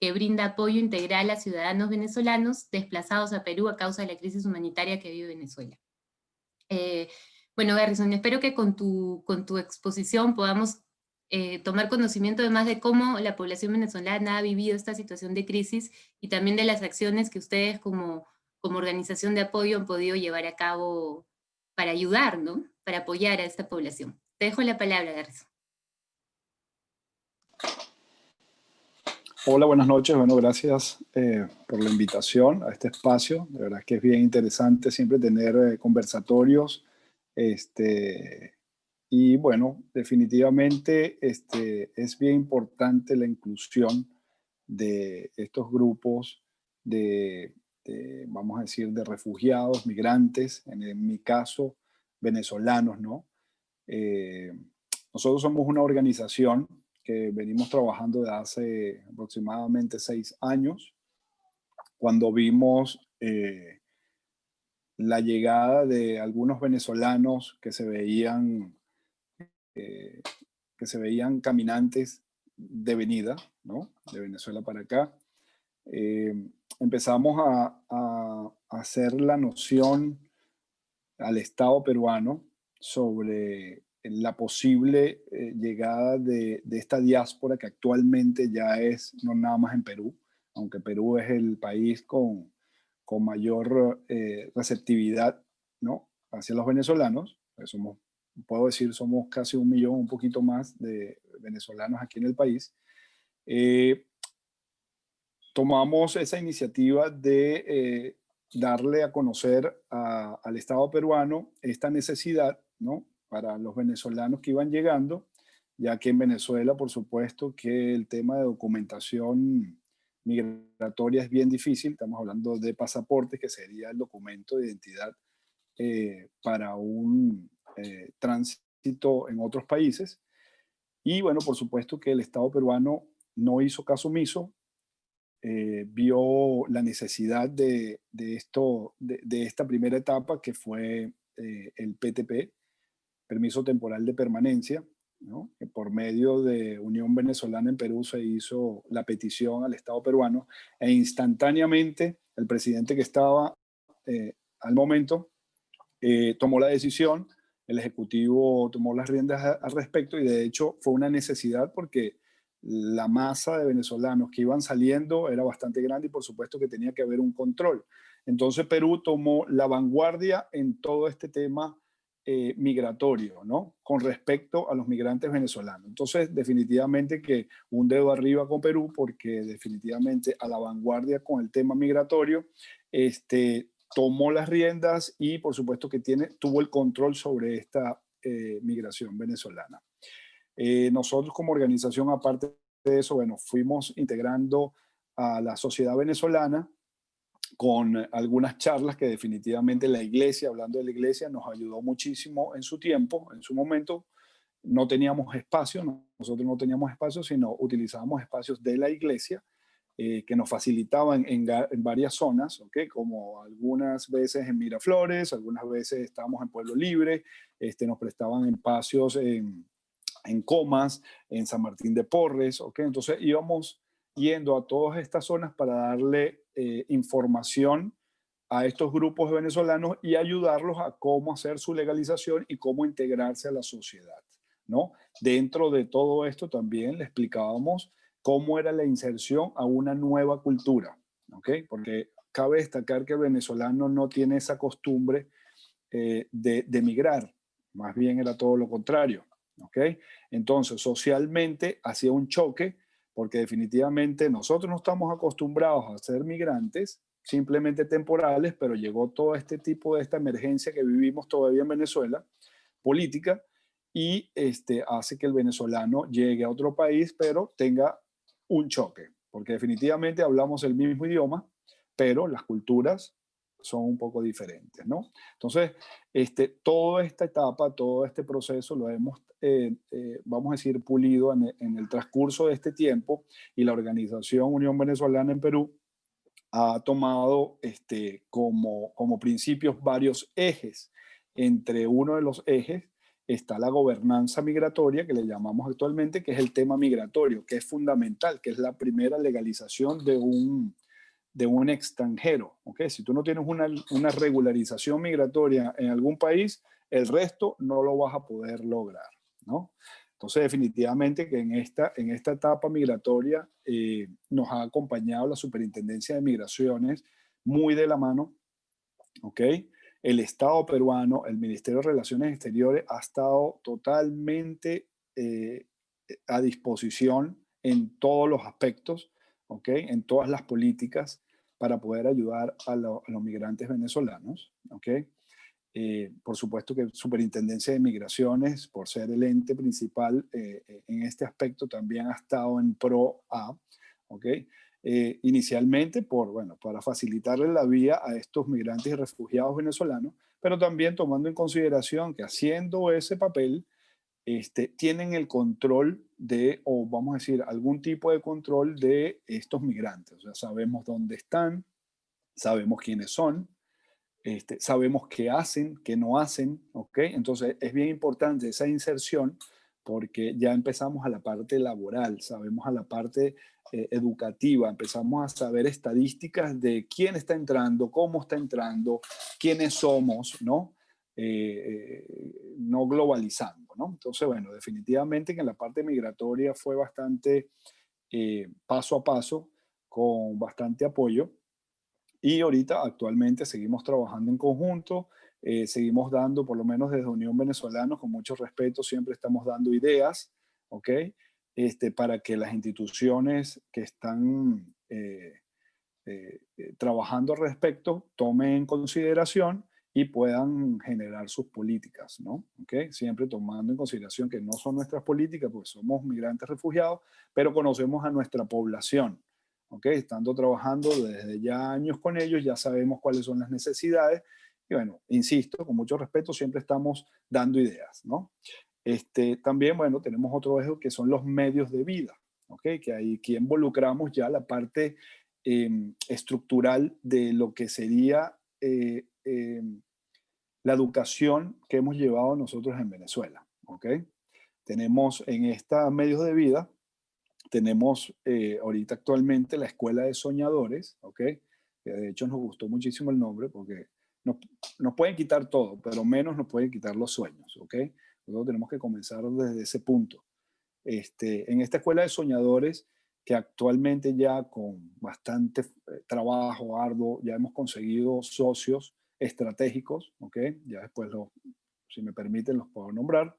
que brinda apoyo integral a ciudadanos venezolanos desplazados a Perú a causa de la crisis humanitaria que vive Venezuela. Bueno, Garrison, espero que con tu exposición podamos tomar conocimiento además de cómo la población venezolana ha vivido esta situación de crisis y también de las acciones que ustedes como organización de apoyo han podido llevar a cabo para ayudar, ¿no? Para apoyar a esta población. Te dejo la palabra, Garrison. Hola, buenas noches. Bueno, gracias por la invitación a este espacio. De verdad que es bien interesante siempre tener conversatorios. Y bueno, definitivamente es bien importante la inclusión de estos grupos vamos a decir, de refugiados, migrantes, en mi caso, venezolanos, ¿no? Nosotros somos una organización que venimos trabajando desde hace aproximadamente 6 años, cuando vimos la llegada de algunos venezolanos que se veían caminantes de venida, ¿no? De Venezuela para acá. Empezamos a hacer la noción al Estado peruano sobre la posible llegada de esta diáspora que actualmente ya es no nada más en Perú, aunque Perú es el país con mayor receptividad, ¿no? Hacia los venezolanos. Puedo decir, somos casi 1 millón, un poquito más de venezolanos aquí en el país. Tomamos esa iniciativa de darle a conocer al Estado peruano esta necesidad, ¿no? Para los venezolanos que iban llegando, ya que en Venezuela, por supuesto, que el tema de documentación migratoria es bien difícil. Estamos hablando de pasaportes, que sería el documento de identidad para un tránsito en otros países. Y bueno, por supuesto que el Estado peruano no hizo caso omiso, vio la necesidad de esta primera etapa, que fue el PTP, permiso temporal de permanencia, ¿no? Que por medio de Unión Venezolana en Perú se hizo la petición al Estado peruano e instantáneamente el presidente que estaba al momento tomó la decisión, el Ejecutivo tomó las riendas al respecto, y de hecho fue una necesidad porque la masa de venezolanos que iban saliendo era bastante grande y por supuesto que tenía que haber un control. Entonces Perú tomó la vanguardia en todo este tema migratorio, ¿no? Con respecto a los migrantes venezolanos. Entonces, definitivamente que un dedo arriba con Perú, porque definitivamente a la vanguardia con el tema migratorio, tomó las riendas y por supuesto que tuvo el control sobre esta migración venezolana. Nosotros como organización, aparte de eso, bueno, fuimos integrando a la sociedad venezolana con algunas charlas que definitivamente la iglesia, hablando de la iglesia, nos ayudó muchísimo en su tiempo, en su momento. No teníamos espacio, nosotros no teníamos espacio, sino utilizábamos espacios de la iglesia que nos facilitaban en varias zonas, ¿okay? Como algunas veces en Miraflores, algunas veces estábamos en Pueblo Libre, nos prestaban espacios en Comas, en San Martín de Porres, ¿okay? Entonces íbamos yendo a todas estas zonas para darle información a estos grupos venezolanos y ayudarlos a cómo hacer su legalización y cómo integrarse a la sociedad, ¿no? Dentro de todo esto también le explicábamos cómo era la inserción a una nueva cultura, ¿ok? Porque cabe destacar que el venezolano no tiene esa costumbre de migrar, más bien era todo lo contrario, ¿ok? Entonces, socialmente hacía un choque porque definitivamente nosotros no estamos acostumbrados a ser migrantes, simplemente temporales, pero llegó todo este tipo de esta emergencia que vivimos todavía en Venezuela, política, y hace que el venezolano llegue a otro país, pero tenga un choque, porque definitivamente hablamos el mismo idioma, pero las culturas son un poco diferentes, ¿no? Entonces, toda esta etapa, todo este proceso lo hemos, vamos a decir, pulido en el transcurso de este tiempo, y la organización Unión Venezolana en Perú ha tomado como principios varios ejes. Entre uno de los ejes está la gobernanza migratoria, que le llamamos actualmente, que es el tema migratorio, que es fundamental, que es la primera legalización de un extranjero. ¿Okay? Si tú no tienes una regularización migratoria en algún país, el resto no lo vas a poder lograr, ¿no? Entonces, definitivamente que en esta etapa migratoria nos ha acompañado la Superintendencia de Migraciones muy de la mano, ¿ok? El Estado peruano, el Ministerio de Relaciones Exteriores ha estado totalmente a disposición en todos los aspectos, ¿ok? En todas las políticas para poder ayudar a los migrantes venezolanos, ¿ok? Por supuesto que Superintendencia de Migraciones, por ser el ente principal en este aspecto, también ha estado en pro A, ¿ok? Inicialmente para facilitarle la vía a estos migrantes y refugiados venezolanos, pero también tomando en consideración que haciendo ese papel, tienen el control o vamos a decir, algún tipo de control de estos migrantes. O sea, sabemos dónde están, sabemos quiénes son, sabemos qué hacen, qué no hacen, ¿ok? Entonces es bien importante esa inserción porque ya empezamos a la parte laboral, sabemos a la parte educativa, empezamos a saber estadísticas de quién está entrando, cómo está entrando, quiénes somos, ¿no? No globalizando, ¿no? Entonces, bueno, definitivamente que en la parte migratoria fue bastante paso a paso, con bastante apoyo. Y ahorita actualmente seguimos trabajando en conjunto, seguimos dando, por lo menos desde Unión Venezolana, con mucho respeto, siempre estamos dando ideas, ¿ok? Para que las instituciones que están trabajando al respecto tomen en consideración y puedan generar sus políticas, ¿no? ¿Okay? Siempre tomando en consideración que no son nuestras políticas, porque somos migrantes refugiados, pero conocemos a nuestra población, ¿ok? Estando trabajando desde ya años con ellos, ya sabemos cuáles son las necesidades y bueno, insisto, con mucho respeto, siempre estamos dando ideas, ¿no? También, bueno, tenemos otro eje que son los medios de vida, ¿ok? Que aquí involucramos ya la parte estructural de lo que sería la educación que hemos llevado nosotros en Venezuela, ¿ok? Tenemos en estos medios de vida, tenemos ahorita actualmente la Escuela de Soñadores, ¿ok? Que de hecho nos gustó muchísimo el nombre porque nos pueden quitar todo, pero menos nos pueden quitar los sueños, ¿ok? Nosotros tenemos que comenzar desde ese punto. En esta Escuela de Soñadores, que actualmente ya con bastante trabajo arduo, ya hemos conseguido socios estratégicos, ¿ok? Ya después, si me permiten, los puedo nombrar.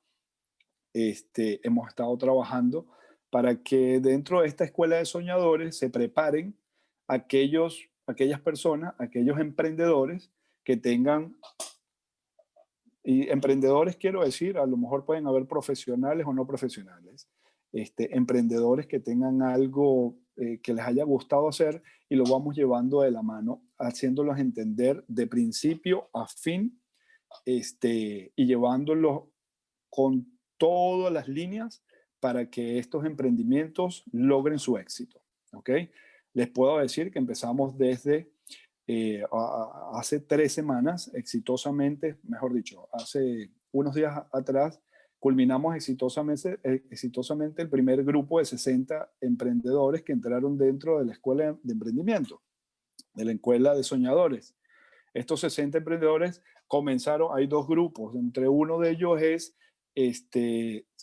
Hemos estado trabajando para que dentro de esta Escuela de Soñadores se preparen aquellas personas, aquellos emprendedores que tengan, y emprendedores quiero decir, a lo mejor pueden haber profesionales o no profesionales, emprendedores que tengan algo que les haya gustado hacer y lo vamos llevando de la mano, haciéndolos entender de principio a fin, y llevándolos con todas las líneas para que estos emprendimientos logren su éxito. ¿Ok? Les puedo decir que empezamos desde hace 3 semanas, exitosamente, mejor dicho, hace unos días atrás, culminamos exitosamente el primer grupo de 60 emprendedores que entraron dentro de la Escuela de Emprendimiento, de la Escuela de Soñadores. Estos 60 emprendedores comenzaron, hay 2 grupos, entre uno de ellos es,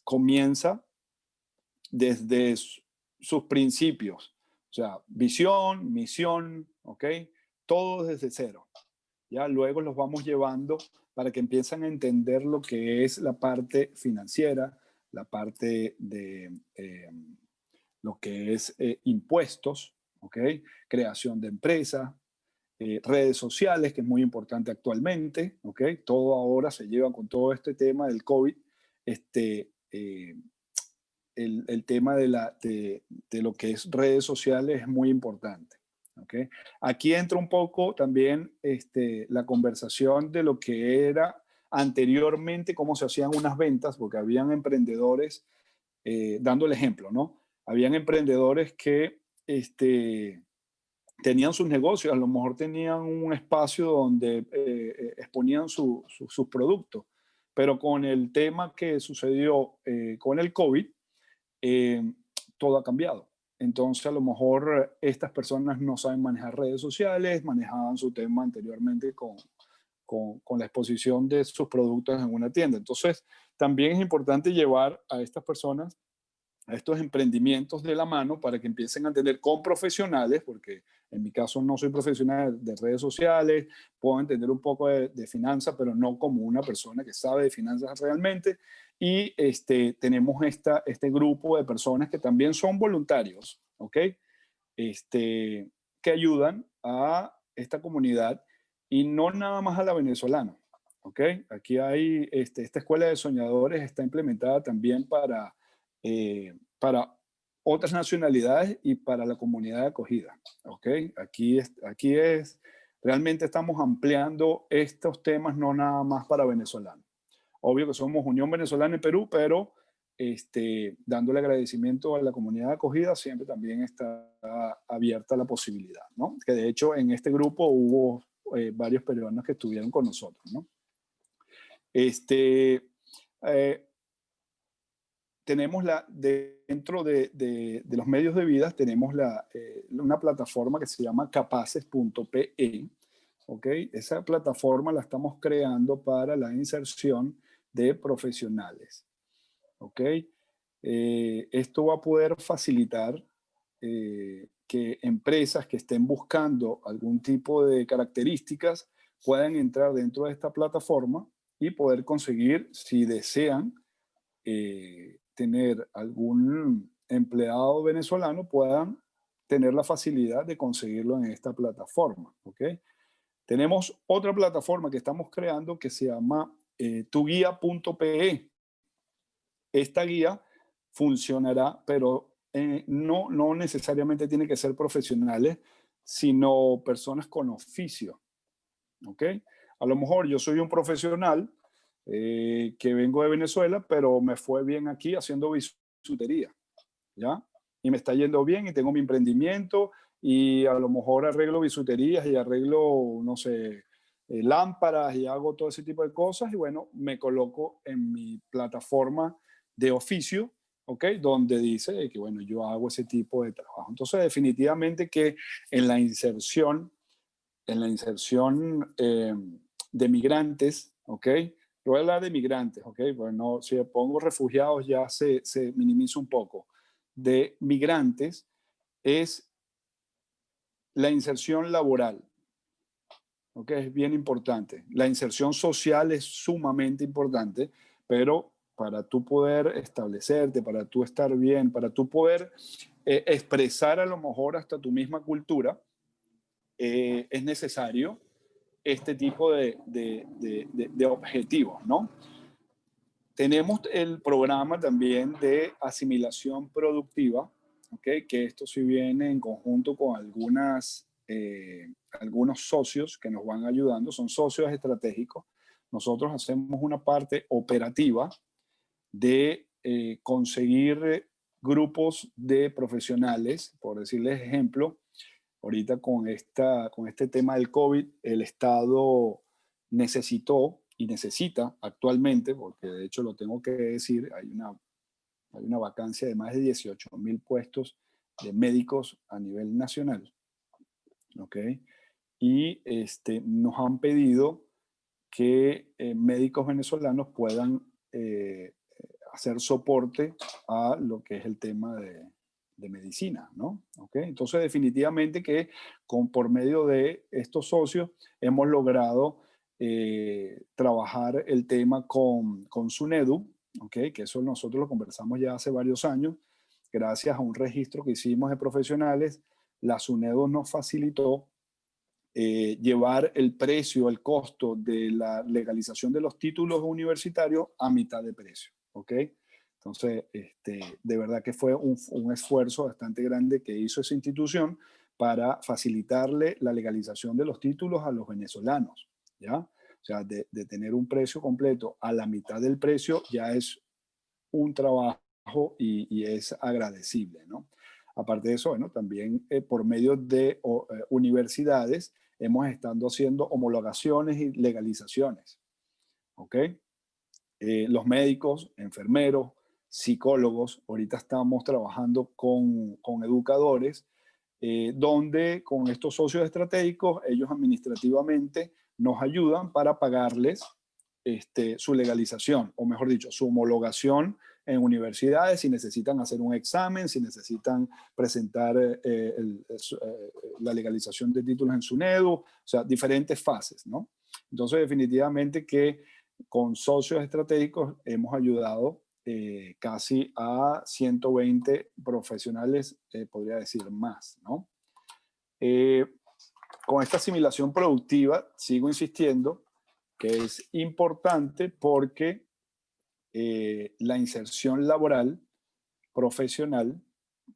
comienza desde sus principios, o sea, visión, misión, ¿ok? Todo desde cero. Ya luego los vamos llevando para que empiecen a entender lo que es la parte financiera, la parte de lo que es impuestos, ¿ok? Creación de empresas, redes sociales, que es muy importante actualmente, ¿ok? Todo ahora se lleva con todo este tema del COVID, el tema de lo que es redes sociales es muy importante. ¿Okay? Aquí entra un poco también la conversación de lo que era anteriormente, cómo se hacían unas ventas, porque habían emprendedores, dando el ejemplo, ¿no? Habían emprendedores que tenían sus negocios, a lo mejor tenían un espacio donde exponían sus productos, pero con el tema que sucedió con el COVID, todo ha cambiado. Entonces, a lo mejor estas personas no saben manejar redes sociales, manejaban su tema anteriormente con la exposición de sus productos en una tienda. Entonces, también es importante llevar a estas personas a estos emprendimientos de la mano para que empiecen a entender con profesionales, porque en mi caso no soy profesional de redes sociales, puedo entender un poco de finanzas, pero no como una persona que sabe de finanzas realmente. Y tenemos este grupo de personas que también son voluntarios, ¿ok? Que ayudan a esta comunidad y no nada más a la venezolana, ¿ok? Aquí hay, esta escuela de soñadores está implementada también para otras nacionalidades y para la comunidad de acogida, ¿ok? Aquí realmente estamos ampliando estos temas no nada más para venezolanos. Obvio que somos Unión Venezolana en Perú, pero dándole agradecimiento a la comunidad de acogida, siempre también está abierta la posibilidad, ¿no? Que de hecho en este grupo hubo varios peruanos que estuvieron con nosotros, ¿no? Tenemos dentro de los medios de vida, tenemos una plataforma que se llama capaces.pe, ¿ok? Esa plataforma la estamos creando para la inserción de profesionales, ¿ok? Esto va a poder facilitar que empresas que estén buscando algún tipo de características puedan entrar dentro de esta plataforma y poder conseguir, si desean, tener algún empleado venezolano, puedan tener la facilidad de conseguirlo en esta plataforma, ¿ok? Tenemos otra plataforma que estamos creando que se llama tuguía.pe. Esta guía funcionará, pero no necesariamente tiene que ser profesionales, sino personas con oficio, ¿ok? A lo mejor yo soy un profesional que vengo de Venezuela, pero me fue bien aquí haciendo bisutería, ¿ya? Y me está yendo bien y tengo mi emprendimiento y a lo mejor arreglo bisuterías y arreglo, no sé, lámparas y hago todo ese tipo de cosas y bueno, me coloco en mi plataforma de oficio, ¿ok? Donde dice que bueno, yo hago ese tipo de trabajo. Entonces, definitivamente que en la inserción de migrantes, ¿ok? Yo voy a hablar de migrantes, ¿ok? Bueno, si pongo refugiados ya se minimiza un poco. De migrantes es la inserción laboral, ¿ok? Es bien importante. La inserción social es sumamente importante, pero para tú poder establecerte, para tú estar bien, para tú poder expresar a lo mejor hasta tu misma cultura, es necesario este tipo de objetivos, ¿no? Tenemos el programa también de asimilación productiva, ¿okay? Que esto sí viene en conjunto con algunos socios que nos van ayudando, son socios estratégicos. Nosotros hacemos una parte operativa de conseguir grupos de profesionales, por decirles ejemplo, ahorita con este tema del COVID, el Estado necesitó y necesita actualmente, porque de hecho lo tengo que decir, hay una vacancia de más de 18.000 puestos de médicos a nivel nacional, ¿ok? Y nos han pedido que médicos venezolanos puedan hacer soporte a lo que es el tema de medicina, ¿no? ¿Okay? Entonces, definitivamente que por medio de estos socios hemos logrado trabajar el tema con SUNEDU, ¿okay? Que eso nosotros lo conversamos ya hace varios años, gracias a un registro que hicimos de profesionales, la SUNEDU nos facilitó llevar el precio, el costo de la legalización de los títulos universitarios a mitad de precio, ¿ok? Entonces, de verdad que fue un esfuerzo bastante grande que hizo esa institución para facilitarle la legalización de los títulos a los venezolanos, ¿ya? O sea, de tener un precio completo a la mitad del precio ya es un trabajo y es agradecible, ¿no? Aparte de eso, bueno, también por medio de universidades hemos estado haciendo homologaciones y legalizaciones, ¿ok? Los médicos, enfermeros, psicólogos, ahorita estamos trabajando con educadores, donde con estos socios estratégicos, ellos administrativamente nos ayudan para pagarles su legalización, o mejor dicho, su homologación en universidades, si necesitan hacer un examen, si necesitan presentar la legalización de títulos en SUNEDU, o sea, diferentes fases, ¿no? Entonces, definitivamente que con socios estratégicos hemos ayudado casi a 120 profesionales, podría decir más, ¿no? Con esta asimilación productiva, sigo insistiendo que es importante porque la inserción laboral profesional,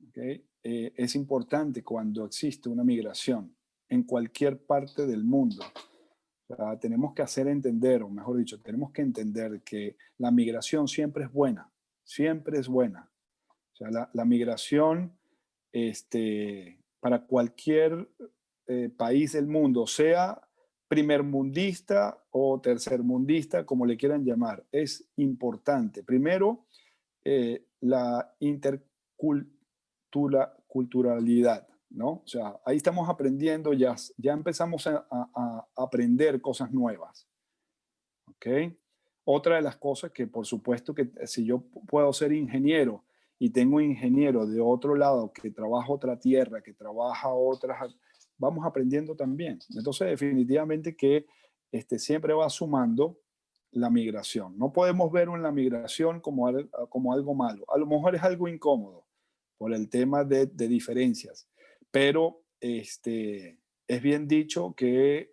¿okay? Es importante cuando existe una migración en cualquier parte del mundo. O sea, tenemos que hacer entender, o mejor dicho, tenemos que entender que la migración siempre es buena, siempre es buena. O sea, la migración para cualquier país del mundo, sea primermundista o tercermundista, como le quieran llamar, es importante. Primero, la interculturalidad, ¿no? O sea, ahí estamos aprendiendo, ya empezamos a aprender cosas nuevas, ¿ok? Otra de las cosas que, por supuesto, que si yo puedo ser ingeniero y tengo un ingeniero de otro lado que trabaja otra tierra, que trabaja otras, vamos aprendiendo también. Entonces, definitivamente que siempre va sumando la migración. No podemos ver la migración como algo malo. A lo mejor es algo incómodo por el tema de diferencias, pero es bien dicho que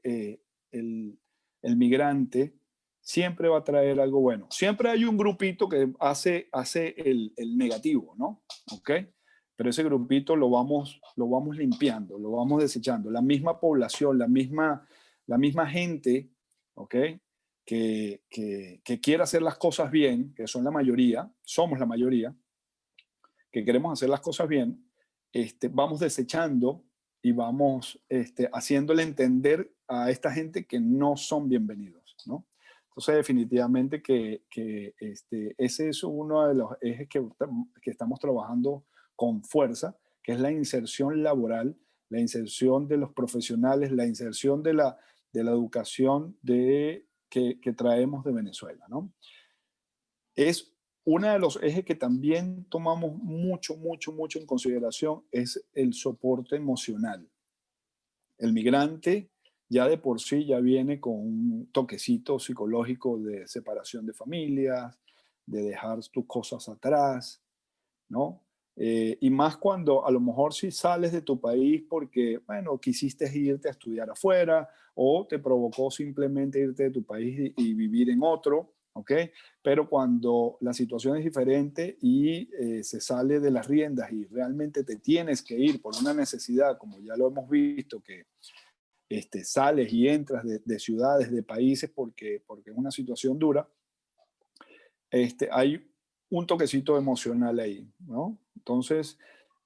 el migrante siempre va a traer algo bueno. Siempre hay un grupito que hace el negativo, ¿no? ¿Ok? Pero ese grupito lo vamos limpiando, lo vamos desechando. La misma población, la misma gente, ¿ok? Que quiere hacer las cosas bien, que son la mayoría, somos la mayoría, que queremos hacer las cosas bien, vamos desechando y vamos haciéndole entender a esta gente que no son bienvenidos, ¿no? Entonces, definitivamente que ese es uno de los ejes que estamos trabajando con fuerza, que es la inserción laboral, la inserción de los profesionales, la inserción de la educación que traemos de Venezuela, ¿no? Es uno de los ejes que también tomamos mucho en consideración, es el soporte emocional. El migrante ya de por sí ya viene con un toquecito psicológico de separación de familias, de dejar tus cosas atrás, ¿no? Y más cuando a lo mejor si sales de tu país porque, bueno, quisiste irte a estudiar afuera o te provocó simplemente irte de tu país y vivir en otro, ¿ok? Pero cuando la situación es diferente y se sale de las riendas y realmente te tienes que ir por una necesidad, como ya lo hemos visto, que sales y entras de ciudades, de países, porque es una situación dura, hay un toquecito emocional ahí, ¿no? Entonces,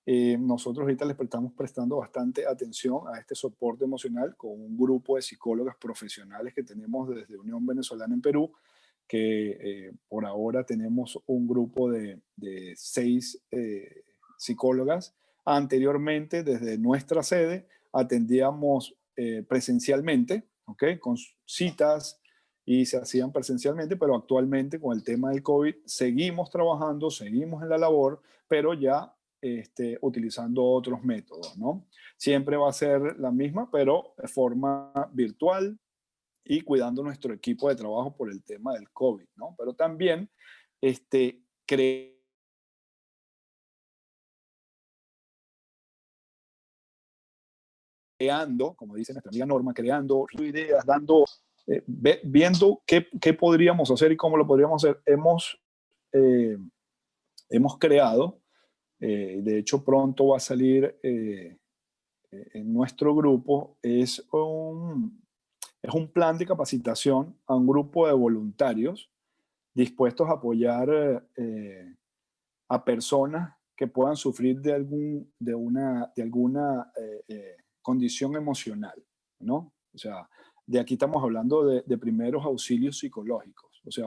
nosotros ahorita les estamos prestando bastante atención a este soporte emocional con un grupo de psicólogas profesionales que tenemos desde Unión Venezolana en Perú, que por ahora tenemos un grupo de 6 psicólogas. Anteriormente, desde nuestra sede, atendíamos presencialmente, ¿ok? Con citas y se hacían presencialmente, pero actualmente con el tema del COVID seguimos trabajando, seguimos en la labor, pero ya utilizando otros métodos, ¿no? Siempre va a ser la misma, pero de forma virtual y cuidando nuestro equipo de trabajo por el tema del COVID, ¿no? Pero también creando, como dice nuestra amiga Norma, creando ideas, viendo qué podríamos hacer y cómo lo podríamos hacer. Hemos creado, de hecho pronto va a salir en nuestro grupo, es un plan de capacitación a un grupo de voluntarios dispuestos a apoyar a personas que puedan sufrir de alguna condición emocional, ¿no? O sea, de aquí estamos hablando de primeros auxilios psicológicos. O sea,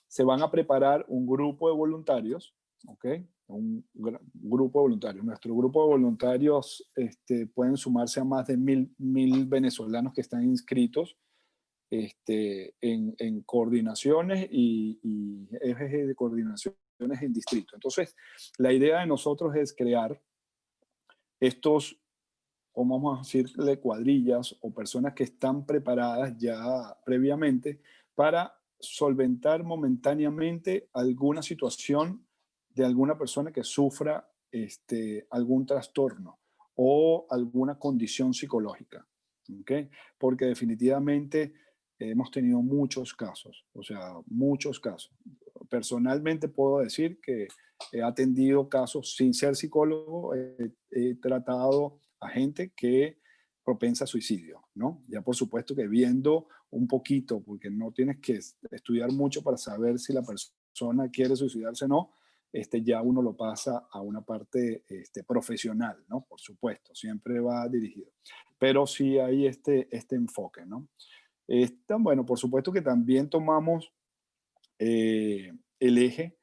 se van a preparar un grupo de voluntarios, ¿ok? Grupo de voluntarios. Nuestro grupo de voluntarios pueden sumarse a más de 1,000 venezolanos que están inscritos en coordinaciones y ejes de coordinaciones en distrito. Entonces, la idea de nosotros es crear estos, o vamos a decirle cuadrillas o personas que están preparadas ya previamente para solventar momentáneamente alguna situación de alguna persona que sufra algún trastorno o alguna condición psicológica. ¿Okay? Porque definitivamente hemos tenido muchos casos, o sea, muchos casos. Personalmente puedo decir que he atendido casos sin ser psicólogo, he tratado a gente que propensa a suicidio, ¿no? Ya por supuesto que viendo un poquito, porque no tienes que estudiar mucho para saber si la persona quiere suicidarse o no, ya uno lo pasa a una parte profesional, ¿no? Por supuesto, siempre va dirigido. Pero sí hay este enfoque, ¿no? Bueno, por supuesto que también tomamos el eje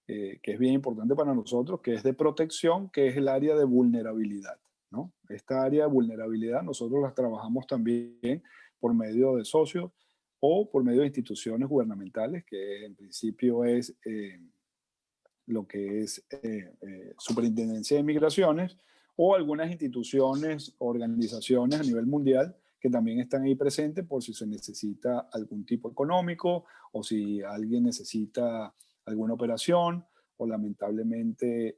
que es bien importante para nosotros, que es de protección, que es el área de vulnerabilidad, ¿no? Esta área de vulnerabilidad nosotros las trabajamos también por medio de socios o por medio de instituciones gubernamentales, que en principio es lo que es Superintendencia de Migraciones, o algunas instituciones, organizaciones a nivel mundial que también están ahí presentes por si se necesita algún tipo económico o si alguien necesita alguna operación o lamentablemente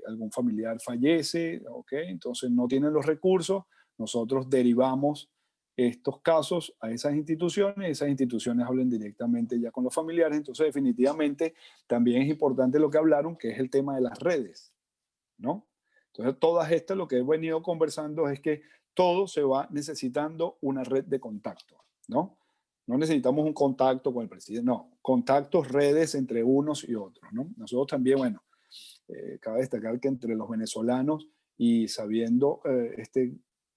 algún familiar fallece, ¿ok? Entonces no tienen los recursos, nosotros derivamos estos casos a esas instituciones hablan directamente ya con los familiares, entonces definitivamente también es importante lo que hablaron, que es el tema de las redes, ¿no? Entonces todas estas, lo que he venido conversando es que todo se va necesitando una red de contacto, ¿no? No necesitamos un contacto con el presidente, no, contactos, redes entre unos y otros, ¿no? Nosotros también, bueno, cabe destacar que entre los venezolanos y sabiendo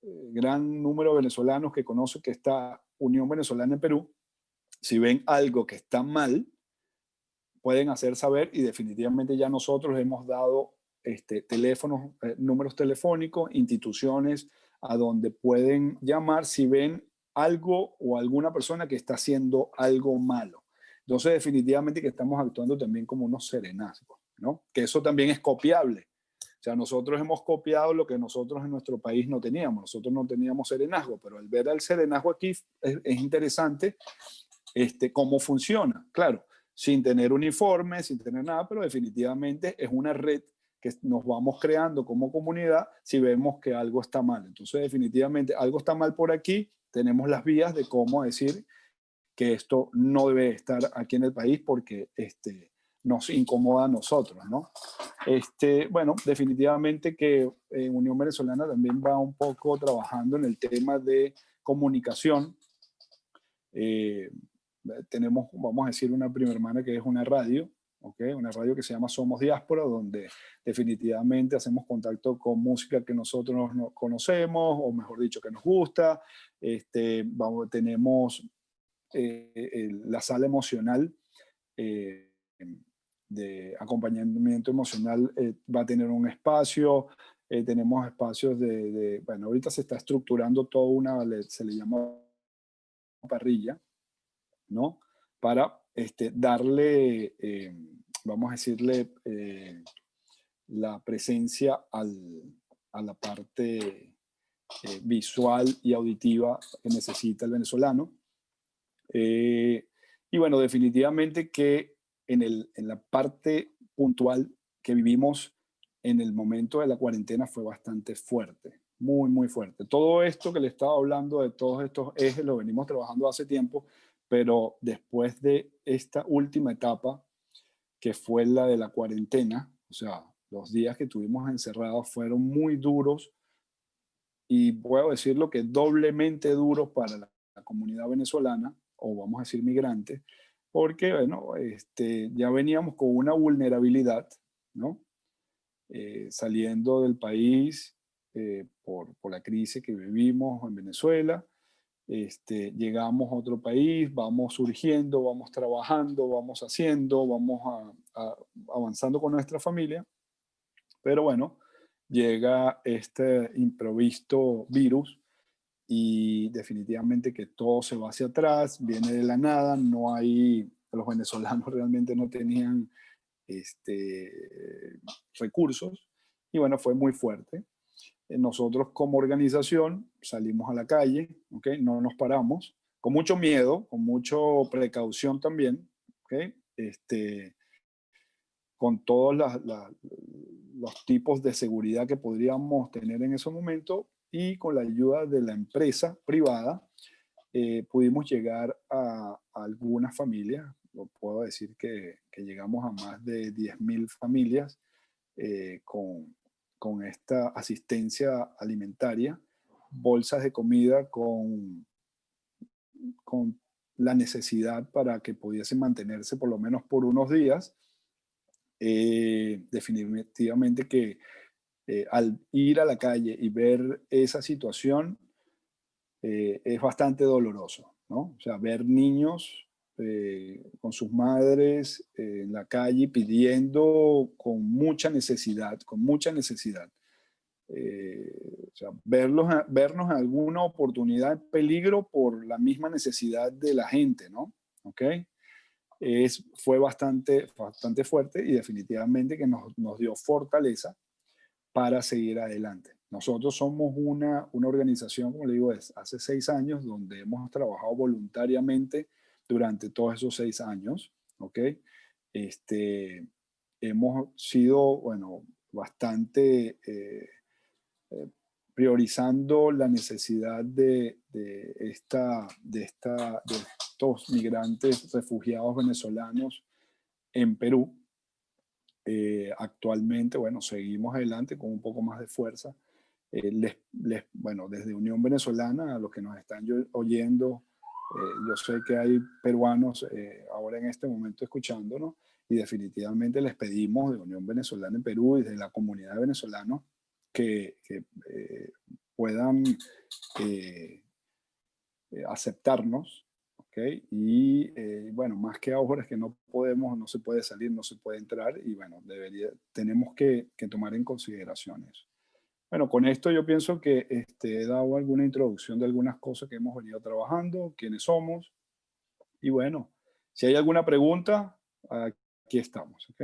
gran número de venezolanos que conoce que está Unión Venezolana en Perú, si ven algo que está mal, pueden hacer saber y definitivamente ya nosotros hemos dado teléfonos, números telefónicos, instituciones a donde pueden llamar si ven algo o alguna persona que está haciendo algo malo. Entonces definitivamente que estamos actuando también como unos serenazgos, ¿no? Que eso también es copiable. O sea, nosotros hemos copiado lo que nosotros en nuestro país no teníamos. Nosotros no teníamos serenazgo, pero al ver al serenazgo aquí es interesante cómo funciona. Claro, sin tener uniforme, sin tener nada, pero definitivamente es una red que nos vamos creando como comunidad si vemos que algo está mal. Entonces, definitivamente, algo está mal por aquí, tenemos las vías de cómo decir que esto no debe estar aquí en el país porque nos incomoda a nosotros, ¿no? Bueno, definitivamente que Unión Venezolana también va un poco trabajando en el tema de comunicación. Tenemos, vamos a decir, una prima hermana que es una radio, ¿okay? Una radio que se llama Somos Diáspora, donde definitivamente hacemos contacto con música que nosotros no conocemos, o mejor dicho, que nos gusta. Tenemos la sala emocional de acompañamiento emocional, va a tener un espacio. Tenemos espacios bueno, ahorita se está estructurando toda se le llama parrilla, ¿no? Para darle, vamos a decirle, la presencia a la parte visual y auditiva que necesita el venezolano. Y bueno, definitivamente que en la parte puntual que vivimos en el momento de la cuarentena fue bastante fuerte, muy, muy fuerte. Todo esto que le estaba hablando, de todos estos ejes, lo venimos trabajando hace tiempo, pero después de esta última etapa, que fue la de la cuarentena, o sea, los días que tuvimos encerrados fueron muy duros, y puedo decirlo que doblemente duros para la comunidad venezolana, o vamos a decir migrante, porque bueno, ya veníamos con una vulnerabilidad, ¿no? Saliendo del país por la crisis que vivimos en Venezuela. Llegamos a otro país, vamos surgiendo, vamos trabajando, vamos haciendo, vamos avanzando con nuestra familia, pero bueno, llega este imprevisto virus y definitivamente que todo se va hacia atrás, viene de la nada, no hay, los venezolanos realmente no tenían recursos, y bueno, fue muy fuerte. Nosotros como organización salimos a la calle, ¿okay? No nos paramos, con mucho miedo, con mucha precaución también, ¿okay? Con todos los tipos de seguridad que podríamos tener en ese momento, y con la ayuda de la empresa privada pudimos llegar a algunas familias. Puedo decir que llegamos a más de 10.000 familias con esta asistencia alimentaria, bolsas de comida con la necesidad para que pudiesen mantenerse por lo menos por unos días. Definitivamente que al ir a la calle y ver esa situación es bastante doloroso, ¿no? O sea, ver niños con sus madres en la calle pidiendo con mucha necesidad, con mucha necesidad. O sea, vernos en alguna oportunidad en peligro por la misma necesidad de la gente, ¿no? ¿Ok? Fue bastante fuerte, y definitivamente que nos dio fortaleza para seguir adelante. Nosotros somos una organización, como le digo, hace 6 años, donde hemos trabajado voluntariamente durante todos esos 6 años, ¿ok? Hemos sido, bueno, bastante priorizando la necesidad de estos migrantes refugiados venezolanos en Perú. Actualmente, bueno, seguimos adelante con un poco más de fuerza. Bueno, desde Unión Venezolana, a los que nos están oyendo, yo sé que hay peruanos ahora en este momento escuchándonos, y definitivamente les pedimos de Unión Venezolana en Perú y de la comunidad de venezolanos que puedan aceptarnos, ¿okay? Y bueno, más que ahora es que no se puede salir, no se puede entrar, y bueno, tenemos que tomar en consideración eso. Bueno, con esto yo pienso que he dado alguna introducción de algunas cosas que hemos venido trabajando, quiénes somos, y bueno, si hay alguna pregunta, aquí estamos, ¿ok?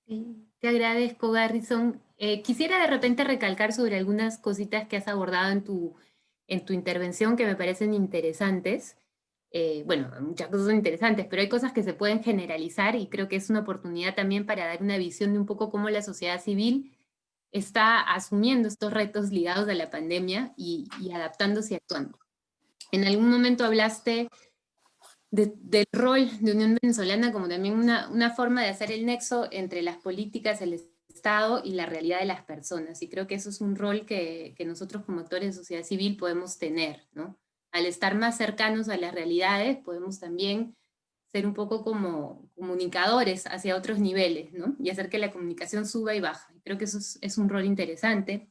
Sí, te agradezco, Garrison. Quisiera de repente recalcar sobre algunas cositas que has abordado en tu intervención que me parecen interesantes. bueno, muchas cosas son interesantes, pero hay cosas que se pueden generalizar y creo que es una oportunidad también para dar una visión de un poco cómo la sociedad civil está asumiendo estos retos ligados a la pandemia y adaptándose y actuando. En algún momento hablaste del rol de Unión Venezolana como también una forma de hacer el nexo entre las políticas, el Estado y la realidad de las personas. Y creo que eso es un rol que nosotros como actores de sociedad civil podemos tener, ¿no? Al estar más cercanos a las realidades, podemos también ser un poco como comunicadores hacia otros niveles, ¿no? Y hacer que la comunicación suba y baja. Creo que eso es un rol interesante.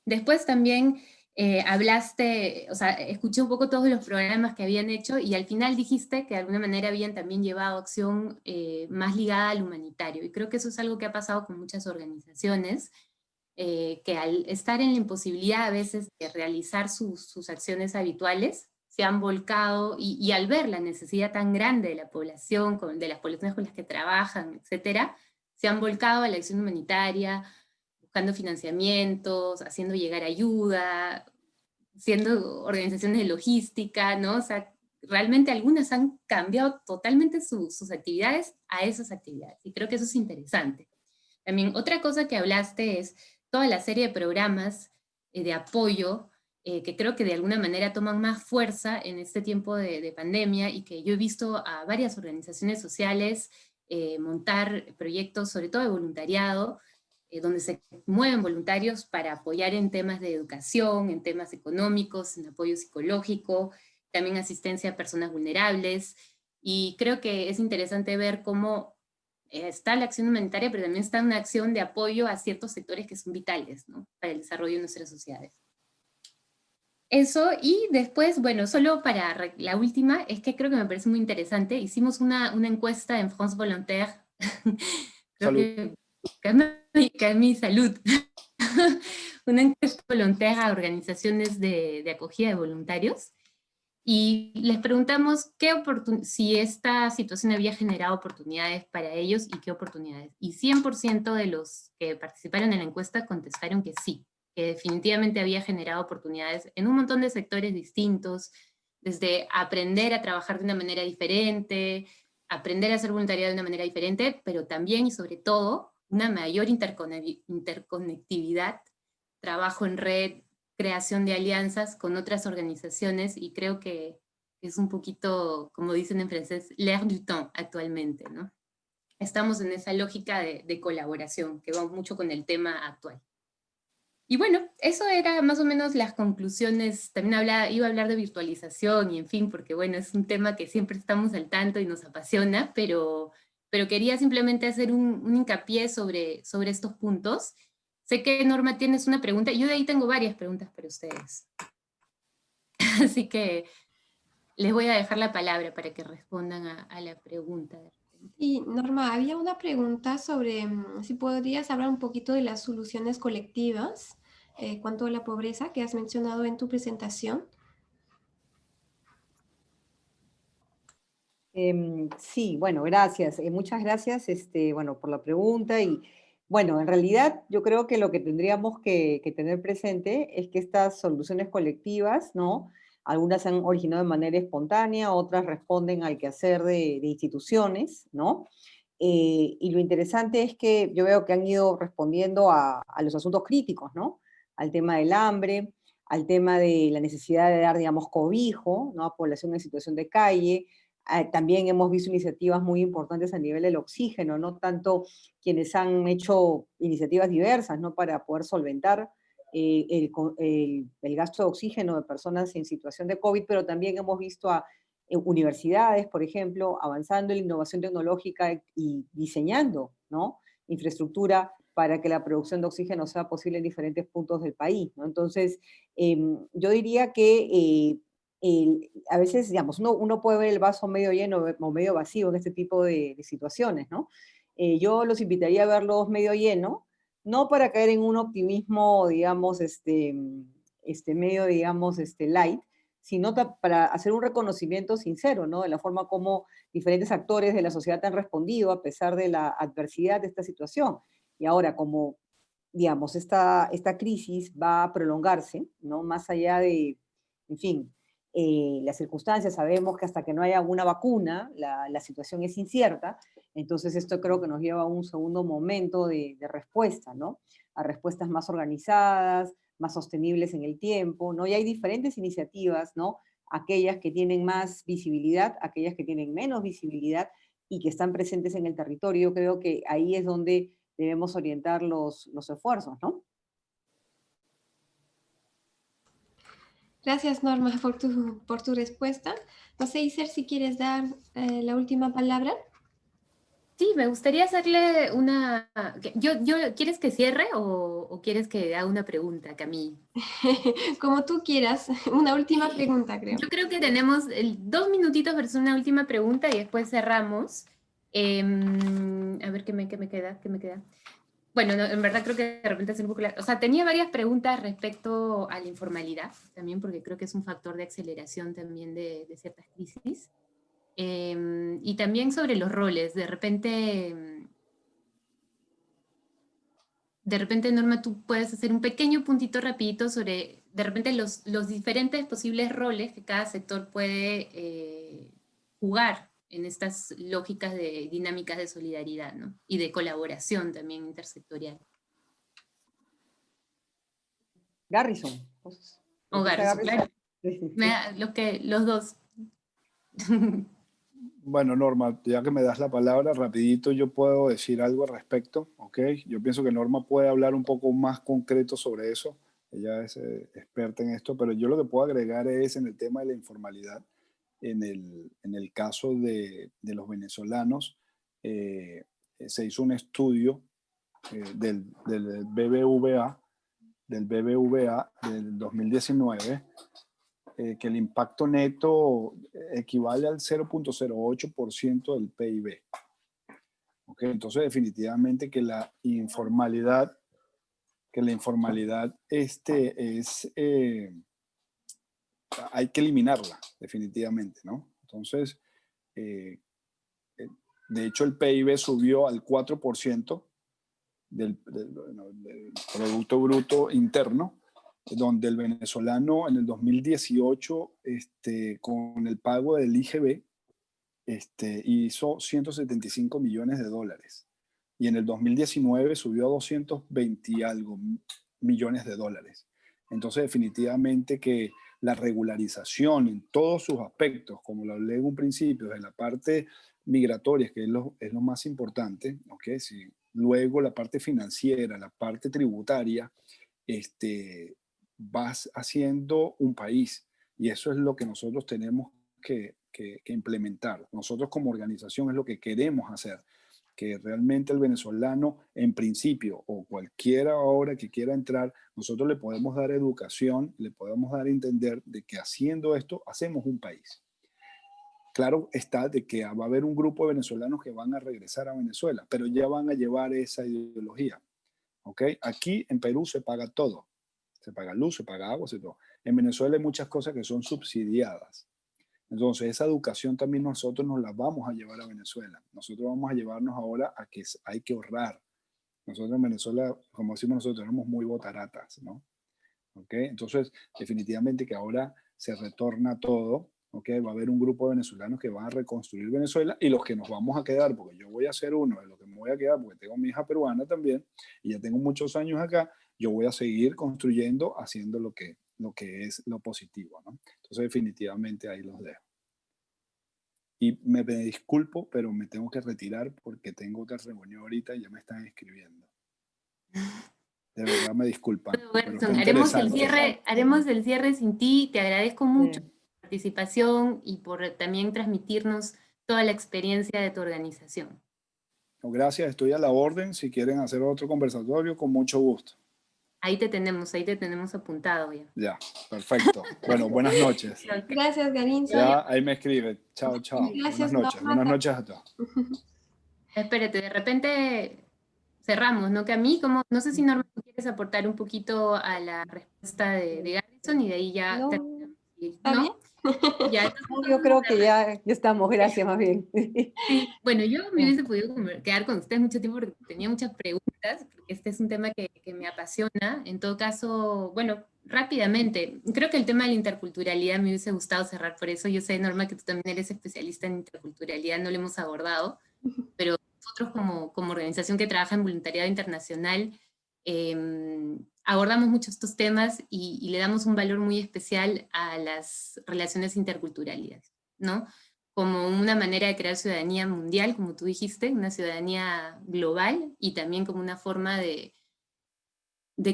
Después también hablaste, o sea, escuché un poco todos los programas que habían hecho y al final dijiste que de alguna manera habían también llevado acción más ligada al humanitario. Y creo que eso es algo que ha pasado con muchas organizaciones, que al estar en la imposibilidad a veces de realizar sus acciones habituales, se han volcado y al ver la necesidad tan grande de la población, de las poblaciones con las que trabajan, etcétera, se han volcado a la acción humanitaria, buscando financiamientos, haciendo llegar ayuda, siendo organizaciones de logística, ¿no? O sea, realmente algunas han cambiado totalmente sus actividades a esas actividades, y creo que eso es interesante. También otra cosa que hablaste es toda la serie de programas de apoyo que creo que de alguna manera toman más fuerza en este tiempo de pandemia y que yo he visto a varias organizaciones sociales montar proyectos, sobre todo de voluntariado, donde se mueven voluntarios para apoyar en temas de educación, en temas económicos, en apoyo psicológico, también asistencia a personas vulnerables, y creo que es interesante ver cómo está la acción humanitaria, pero también está una acción de apoyo a ciertos sectores que son vitales, ¿no?, para el desarrollo de nuestras sociedades. Eso, y después, bueno, solo para la última, es que creo que me parece muy interesante, hicimos una encuesta en France Volontaire, creo Salud. que mi salud, una encuesta voluntaria a organizaciones de acogida de voluntarios, y les preguntamos si esta situación había generado oportunidades para ellos y qué oportunidades. Y 100% de los que participaron en la encuesta contestaron que sí, que definitivamente había generado oportunidades en un montón de sectores distintos, desde aprender a trabajar de una manera diferente, aprender a hacer voluntariado de una manera diferente, pero también y sobre todo una mayor interconectividad, trabajo en red, creación de alianzas con otras organizaciones, y creo que es un poquito, como dicen en francés, l'air du temps actualmente, ¿no? Estamos en esa lógica de colaboración que va mucho con el tema actual. Y bueno, eso era más o menos las conclusiones. También iba a hablar de virtualización y en fin, porque bueno, es un tema que siempre estamos al tanto y nos apasiona, pero quería simplemente hacer un hincapié sobre estos puntos. Sé que, Norma, tienes una pregunta, y yo de ahí tengo varias preguntas para ustedes. Así que les voy a dejar la palabra para que respondan a la pregunta. Y Norma, había una pregunta sobre si podrías hablar un poquito de las soluciones colectivas cuanto a la pobreza que has mencionado en tu presentación. Sí, bueno, gracias. Muchas gracias, bueno, por la pregunta. Y bueno, en realidad yo creo que lo que tendríamos que tener presente es que estas soluciones colectivas, ¿no? Algunas se han originado de manera espontánea, otras responden al quehacer de instituciones, ¿no? Y lo interesante es que yo veo que han ido respondiendo a los asuntos críticos, ¿no? Al tema del hambre, al tema de la necesidad de dar, digamos, cobijo, ¿no?, a población en situación de calle. También hemos visto iniciativas muy importantes a nivel del oxígeno, no tanto quienes han hecho iniciativas diversas, ¿no?, para poder solventar el gasto de oxígeno de personas en situación de COVID, pero también hemos visto a universidades, por ejemplo, avanzando en la innovación tecnológica y diseñando, ¿no?, infraestructura para que la producción de oxígeno sea posible en diferentes puntos del país, ¿no? Entonces, yo diría que a veces, digamos, uno puede ver el vaso medio lleno o medio vacío en este tipo de situaciones, ¿no? Yo los invitaría a verlos medio lleno, no para caer en un optimismo, digamos, medio, digamos, light, sino para hacer un reconocimiento sincero, ¿no?, de la forma como diferentes actores de la sociedad han respondido a pesar de la adversidad de esta situación. Y ahora, como, digamos, esta crisis va a prolongarse, ¿no?, más allá de, en fin, las circunstancias, sabemos que hasta que no haya una vacuna, la situación es incierta, entonces esto creo que nos lleva a un segundo momento de respuesta, ¿no? A respuestas más organizadas, más sostenibles en el tiempo, ¿no? Y hay diferentes iniciativas, ¿no? Aquellas que tienen más visibilidad, aquellas que tienen menos visibilidad y que están presentes en el territorio. Creo que ahí es donde debemos orientar los esfuerzos, ¿no? Gracias, Norma, por tu respuesta. No sé, Iser, si quieres dar la última palabra. Sí, me gustaría hacerle una... ¿Quieres que cierre o quieres que haga una pregunta, Camille? Como tú quieras. Una última pregunta, creo. Yo creo que tenemos 2 minutitos versus una última pregunta y después cerramos. A ver, ¿qué me queda? Bueno, no, en verdad creo que de repente es un poco... O sea, tenía varias preguntas respecto a la informalidad, también porque creo que es un factor de aceleración también de ciertas crisis. Y también sobre los roles. De repente, Norma, tú puedes hacer un pequeño puntito rapidito sobre, de repente, los diferentes posibles roles que cada sector puede jugar en estas lógicas de dinámicas de solidaridad, ¿no? Y de colaboración también intersectorial. Garrison. O Garrison, claro. Los dos. Bueno, Norma, ya que me das la palabra, rapidito yo puedo decir algo al respecto, ¿ok? Yo pienso que Norma puede hablar un poco más concreto sobre eso. Ella es experta en esto, pero yo lo que puedo agregar es en el tema de la informalidad. En el caso de los venezolanos, se hizo un estudio del BBVA del 2019, que el impacto neto equivale al 0.08% del PIB. ¿Okay? Entonces, definitivamente que la informalidad hay que eliminarla, definitivamente, ¿no? Entonces, de hecho, el PIB subió al 4% del Producto Bruto Interno, donde el venezolano en el 2018, con el pago del IGB, hizo 175 millones de dólares. Y en el 2019 subió a 220 y algo millones de dólares. Entonces, definitivamente que la regularización en todos sus aspectos, como lo hablé en un principio, de la parte migratoria, que es lo más importante, ¿okay? Sí. Luego la parte financiera, la parte tributaria, vas haciendo un país, y eso es lo que nosotros tenemos que implementar. Nosotros como organización es lo que queremos hacer, que realmente el venezolano en principio o cualquiera ahora que quiera entrar, nosotros le podemos dar educación, le podemos dar a entender de que haciendo esto hacemos un país. Claro está de que va a haber un grupo de venezolanos que van a regresar a Venezuela, pero ya van a llevar esa ideología. ¿Okay? Aquí en Perú se paga todo. Se paga luz, se paga agua, se todo. En Venezuela hay muchas cosas que son subsidiadas. Entonces, esa educación también nosotros nos la vamos a llevar a Venezuela. Nosotros vamos a llevarnos ahora a que hay que ahorrar. Nosotros en Venezuela, como decimos nosotros, somos muy botaratas, ¿no? ¿Okay? Entonces, definitivamente que ahora se retorna todo. ¿Okay? Va a haber un grupo de venezolanos que van a reconstruir Venezuela y los que nos vamos a quedar, porque yo voy a ser uno de los que me voy a quedar, porque tengo mi hija peruana también y ya tengo muchos años acá, yo voy a seguir construyendo, haciendo lo que es lo positivo, ¿no? Entonces, definitivamente ahí los dejo. Y me disculpo, pero me tengo que retirar porque tengo otra reunión ahorita y ya me están escribiendo. De verdad me disculpan. Bueno, haremos el cierre sin ti. Te agradezco mucho por tu participación y por también transmitirnos toda la experiencia de tu organización. Gracias, estoy a la orden. Si quieren hacer otro conversatorio, con mucho gusto. Ahí te tenemos apuntado ya. Ya, perfecto. Bueno, buenas noches. Gracias, Garrison. Ya, ahí me escribe. Chao, chao. Gracias, buenas noches. Norma. Buenas noches a todos. Espérate, de repente cerramos, ¿no? Que a mí, no sé si Norma quieres aportar un poquito a la respuesta de Garrison y de ahí ya... No. ¿Está bien? Ya, entonces, yo creo que ya estamos, gracias más bien. Sí, bueno, yo me hubiese podido quedar con ustedes mucho tiempo porque tenía muchas preguntas, porque este es un tema que me apasiona. En todo caso, bueno, Rápidamente, creo que el tema de la interculturalidad me hubiese gustado cerrar por eso. Yo sé, Norma, que tú también eres especialista en interculturalidad, no lo hemos abordado, pero nosotros como organización que trabaja en voluntariado internacional, abordamos mucho estos temas y le damos un valor muy especial a las relaciones interculturales, ¿no? Como una manera de crear ciudadanía mundial, como tú dijiste, una ciudadanía global, y también como una forma de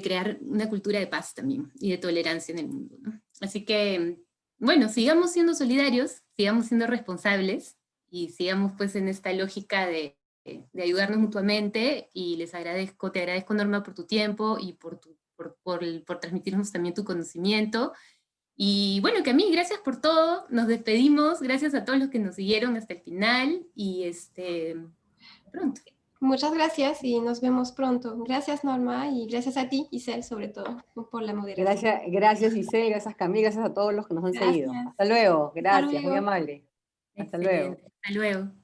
crear una cultura de paz también, y de tolerancia en el mundo, ¿no? Así que, bueno, sigamos siendo solidarios, sigamos siendo responsables, y sigamos pues en esta lógica de ayudarnos mutuamente, y te agradezco, Norma, por tu tiempo, y por transmitirnos también tu conocimiento. Y bueno, que a mí, gracias por todo, nos despedimos, gracias a todos los que nos siguieron hasta el final, y pronto. Muchas gracias y nos vemos pronto. Gracias, Norma, y gracias a ti, Isel, sobre todo, por la moderación. Gracias Isel, gracias Camila, gracias a todos los que nos han seguido. Gracias. Hasta luego, Hasta gracias, muy luego. amable. Hasta luego. Excelente, hasta luego.